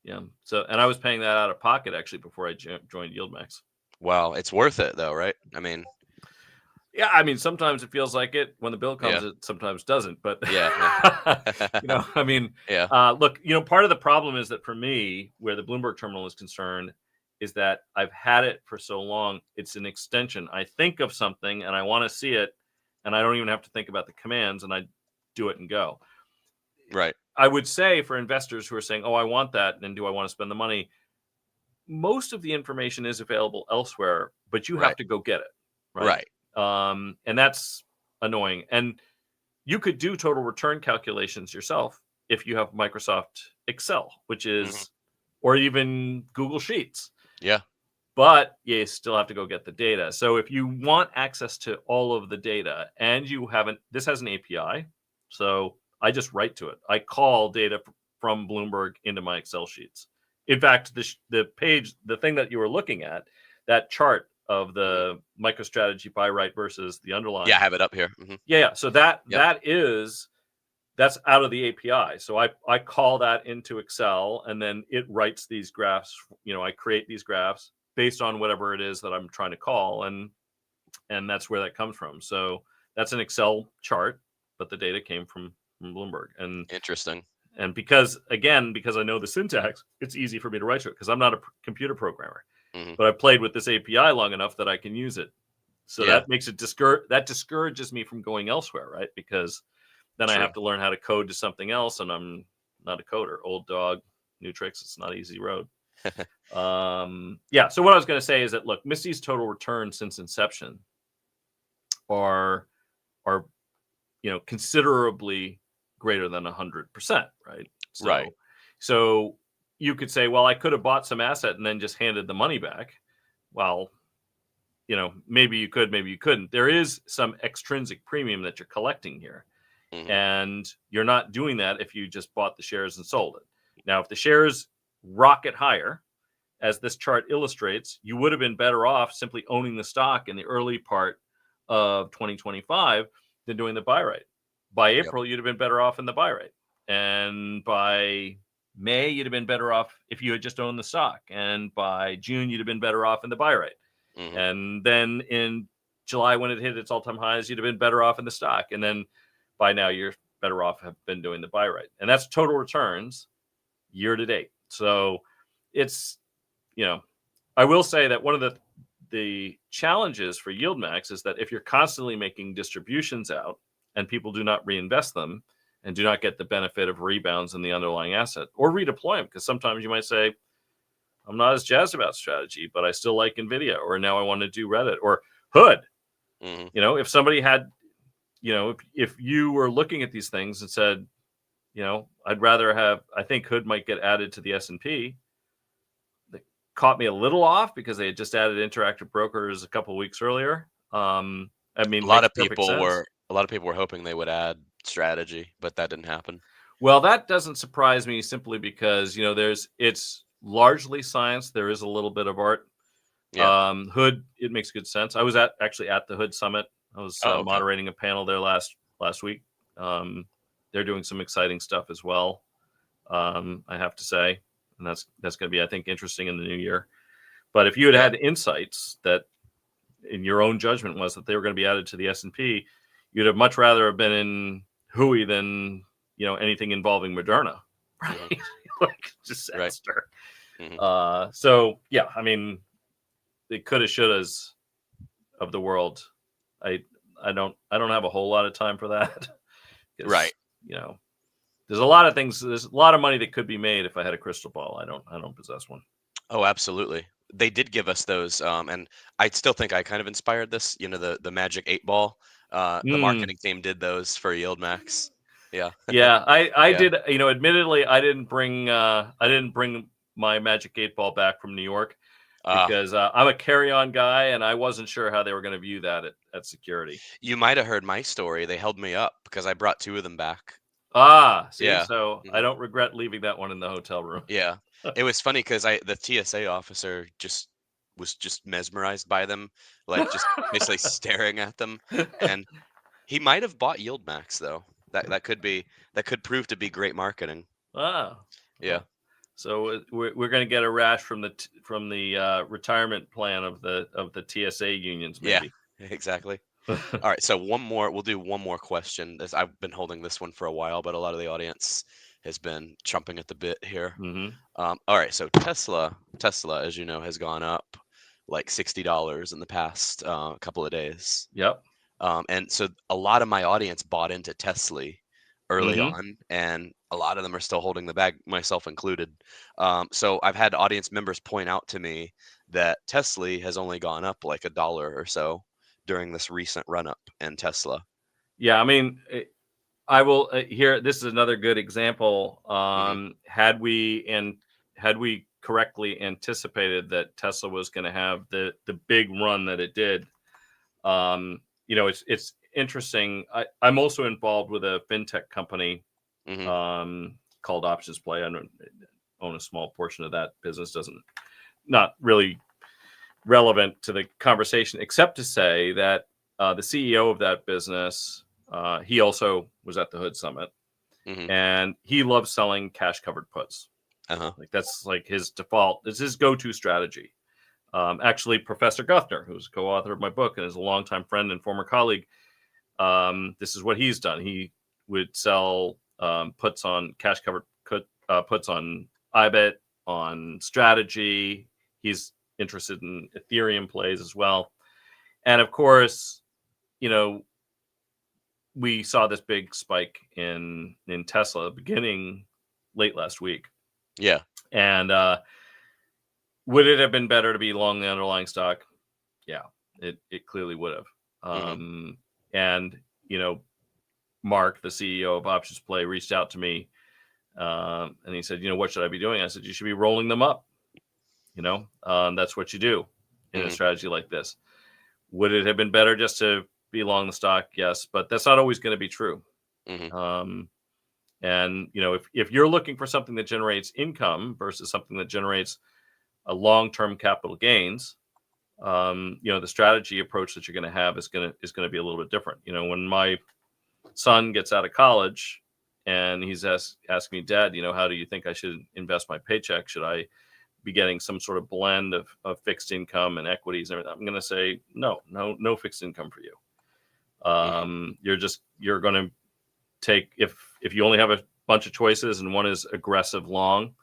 Yeah. So, and I was paying that out of pocket actually before I joined YieldMax. Wow, it's worth it though, right? I mean, yeah, I mean, sometimes it feels like it when the bill comes. Yeah. It sometimes doesn't. But yeah. I mean, Yeah. look, part of the problem is that for me, where the Bloomberg terminal is concerned, is that I've had it for so long. It's an extension. I think of something and I want to see it, and I don't even have to think about the commands, and I do it and go. Right. I would say for investors who are saying, "Oh, I want that," and do I want to spend the money? Most of the information is available elsewhere, but you have to go get it. Right. And that's annoying. And you could do total return calculations yourself if you have Microsoft Excel, which is, or even Google Sheets. Yeah. But you still have to go get the data. So if you want access to all of the data and you haven't, this has an API. So I just write to it. I call data from Bloomberg into my Excel sheets. In fact, the page, the thing that you were looking at, that chart of the MicroStrategy buy right versus the underlying. Yeah, I have it up here. Yeah. So that's out of the API. So I call that into Excel, and then it writes these graphs. I create these graphs based on whatever it is that I'm trying to call, and that's where that comes from. So that's an Excel chart, but the data came from Bloomberg. And interesting. And because I know the syntax, it's easy for me to write to it because I'm not a computer programmer. But I played with this API long enough that I can use it. So that makes it that discourages me from going elsewhere, right? Because then I have to learn how to code to something else, and I'm not a coder. Old dog, new tricks. It's not an easy road. So what I was going to say is that, look, Misty's total return since inception are considerably greater than 100%, right? So you could say, well, I could have bought some asset and then just handed the money back. Well, maybe you could, maybe you couldn't. There is some extrinsic premium that you're collecting here. And you're not doing that if you just bought the shares and sold it. Now, if the shares rocket higher, as this chart illustrates, you would have been better off simply owning the stock in the early part of 2025 than doing the buy rate. By April, you'd have been better off in the buy rate. And by May, you'd have been better off if you had just owned the stock. And by June, you'd have been better off in the buy rate. And then in July, when it hit its all-time highs, you'd have been better off in the stock. And then by now, you're better off have been doing the buy rate. And that's total returns year to date. So it's, I will say that one of the challenges for YieldMax is that if you're constantly making distributions out and people do not reinvest them and do not get the benefit of rebounds in the underlying asset or redeploy them, because sometimes you might say, I'm not as jazzed about strategy, but I still like NVIDIA, or now I want to do Reddit or Hood. If somebody had, if you were looking at these things and said, I'd rather have, I think Hood might get added to the S&P. They caught me a little off because they had just added Interactive Brokers a couple of weeks earlier. I mean, a lot of people were hoping they would add strategy, but that didn't happen. Well, that doesn't surprise me simply because, it's largely science. There is a little bit of art. Hood, it makes good sense. I was actually at the Hood Summit. I was moderating a panel there last week. They're doing some exciting stuff as well, I have to say. And that's going to be, I think, interesting in the new year. But if you had insights that in your own judgment was that they were going to be added to the S&P, you'd have much rather have been in Hui than, anything involving Moderna, right? Like disaster. So yeah, I mean, the coulda, shouldas of the world. I don't have a whole lot of time for that. Right. There's a lot of things. There's a lot of money that could be made if I had a crystal ball. I don't possess one. Oh, absolutely. They did give us those, and I still think I kind of inspired this. The Magic 8 Ball. The Mm. marketing team did those for YieldMax. Yeah, Yeah, I yeah. did. Admittedly, I didn't bring my Magic 8 Ball back from New York Ah, because I'm a carry-on guy, and I wasn't sure how they were going to view that at security. you might have heard my story. They held me up because I brought two of them back. Ah, see, Yeah. so I hmm don't regret leaving that one in the hotel room. Yeah. It was funny because the TSA officer was just mesmerized by them, like just basically staring at them, and he might have bought YieldMax though. That could prove to be great marketing. Ah, Yeah. well, so we're going to get a rash from the retirement plan of the TSA unions, Yeah. maybe. Exactly. All right, so one more. We'll do one more question. I've been holding this one for a while, but a lot of the audience has been chomping at the bit here. Hmm. All right, so Tesla, as you know, has gone up like $60 in the past couple of days. Yep. And so a lot of my audience bought into Tesla early Hmm. on, and a lot of them are still holding the bag, myself included. So I've had audience members point out to me that Tesla has only gone up like $1 or so during this recent run up in Tesla. Yeah, I mean, I will here. This is another good example. hmm Had we correctly anticipated that Tesla was going to have the big run that it did, it's interesting. I'm also involved with a fintech company hmm called Options Play. I don't own a small portion of that business. Doesn't not really relevant to the conversation, except to say that the CEO of that business, he also was at the Hood Summit, hmm and he loves selling cash covered puts. Uh-huh. Like that's like his default. It's his go-to strategy. Actually, Professor Guthner, who's co-author of my book and is a longtime friend and former colleague, this is what he's done. He would sell puts on cash covered puts on IBET, on strategy. He's interested in Ethereum plays as well. And of course, you know, we saw this big spike in Tesla beginning late last week. Yeah. And would it have been better to be long the underlying stock? Yeah, it clearly would have. hmm And Mark, the CEO of Options Play, reached out to me, and he said, what should I be doing? I said, you should be rolling them up. That's what you do in a hmm strategy like this. Would it have been better just to be long the stock? Yes, but that's not always going to be true. hmm Um, and if you're looking for something that generates income versus something that generates a long-term capital gains, the strategy approach that you're going to have is going to be a little bit different. When my son gets out of college and he's asking me, Dad, how do you think I should invest my paycheck? Should I be getting some sort of blend of fixed income and equities and everything? I'm going to say no fixed income for you. hmm You're going to take, if you only have a bunch of choices and one is aggressive long,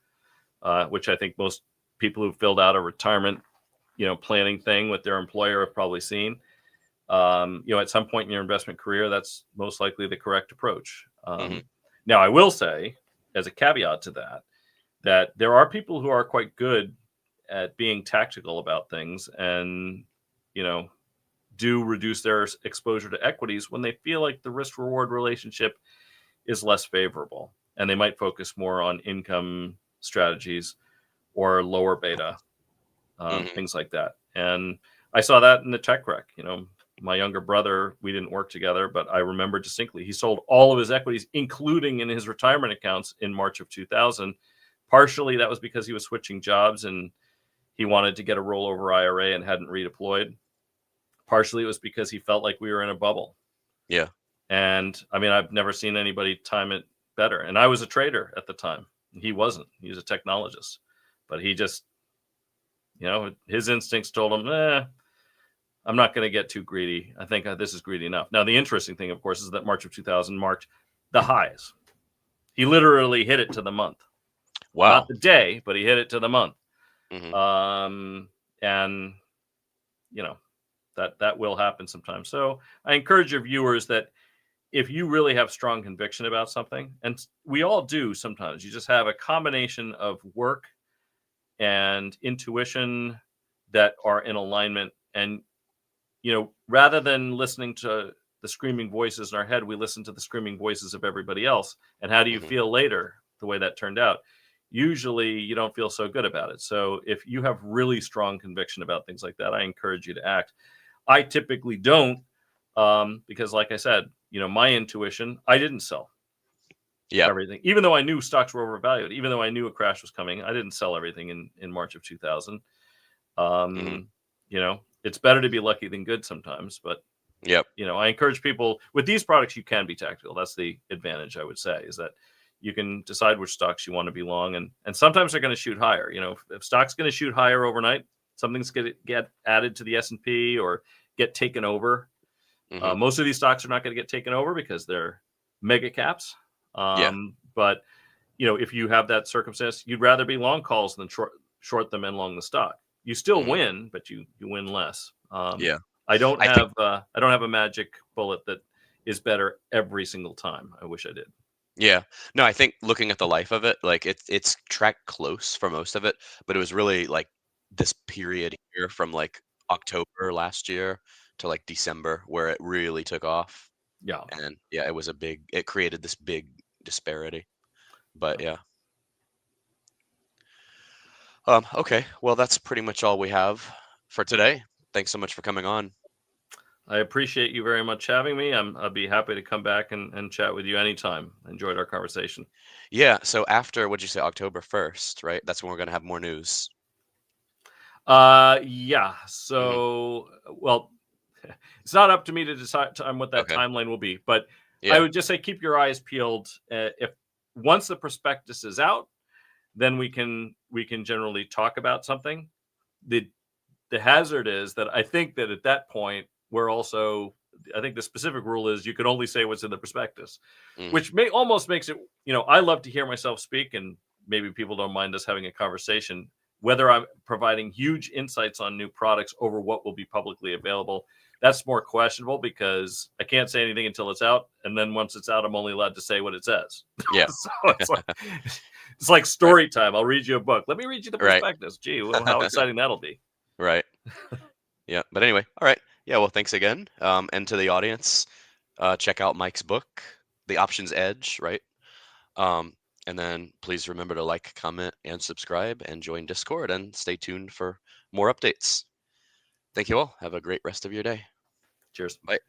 which I think most people who filled out a retirement planning thing with their employer have probably seen. At some point in your investment career, that's most likely the correct approach. hmm Now, I will say, as a caveat to that there are people who are quite good at being tactical about things and, do reduce their exposure to equities when they feel like the risk reward relationship is less favorable. And they might focus more on income strategies or lower beta, hmm things like that. And I saw that in the tech wreck. My younger brother, we didn't work together, but I remember distinctly he sold all of his equities, including in his retirement accounts, in March of 2000. Partially that was because he was switching jobs and he wanted to get a rollover IRA and hadn't redeployed. Partially it was because he felt like we were in a bubble. Yeah. And I mean, I've never seen anybody time it better. And I was a trader at the time. He wasn't. He was a technologist. But he just, his instincts told him, I'm not going to get too greedy. I think this is greedy enough. Now, the interesting thing, of course, is that March of 2000 marked the highs. He literally hit it to the month. Not Wow. the day, but he hit it to the month. hmm And, that will happen sometimes. So I encourage your viewers that if you really have strong conviction about something, and we all do sometimes, you just have a combination of work and intuition that are in alignment. And, rather than listening to the screaming voices in our head, we listen to the screaming voices of everybody else. And how do you feel later, the way that turned out? Usually you don't feel so good about it. So if you have really strong conviction about things like that, I encourage you to act. I typically don't, because like I said, my intuition, I didn't sell everything, even though I knew stocks were overvalued, even though I knew a crash was coming. I didn't sell everything in March of 2000. It's better to be lucky than good sometimes, but I encourage people with these products, you can be tactical. That's the advantage, I would say, is that you can decide which stocks you want to be long, and sometimes they're going to shoot higher. If stock's going to shoot higher overnight, something's going to get added to the S&P or get taken over. Most of these stocks are not going to get taken over because they're mega caps. But if you have that circumstance, you'd rather be long calls than short them and long the stock. You still win, but you win less. I don't have a magic bullet that is better every single time. I wish I did. Yeah. No, I think looking at the life of it, like it's tracked close for most of it, but it was really like this period here from like October last year to like December where it really took off. Yeah. And yeah, it created this big disparity. But yeah. Okay. Well, that's pretty much all we have for today. Thanks so much for coming on. I appreciate you very much having me. I'd be happy to come back and chat with you anytime. Enjoyed our conversation. Yeah. So after, what'd you say, October 1st, right? That's when we're going to have more news. Yeah. So, well, it's not up to me to decide on what that timeline will be, but I would just say keep your eyes peeled. If once the prospectus is out, then we can generally talk about something. The hazard is that I think that at that point I think the specific rule is you can only say what's in the prospectus, which almost makes it, I love to hear myself speak, and maybe people don't mind us having a conversation. Whether I'm providing huge insights on new products over what will be publicly available, that's more questionable because I can't say anything until it's out. And then once it's out, I'm only allowed to say what it says. Yeah. So it's like story time. I'll read you a book. Let me read you the prospectus. Gee, well, how exciting that'll be. Right. Yeah. But anyway, all right. Yeah. Well, thanks again. And to the audience, check out Mike's book, The Options Edge, right? And then please remember to like, comment, and subscribe, and join Discord, and stay tuned for more updates. Thank you all. Have a great rest of your day. Cheers. Bye.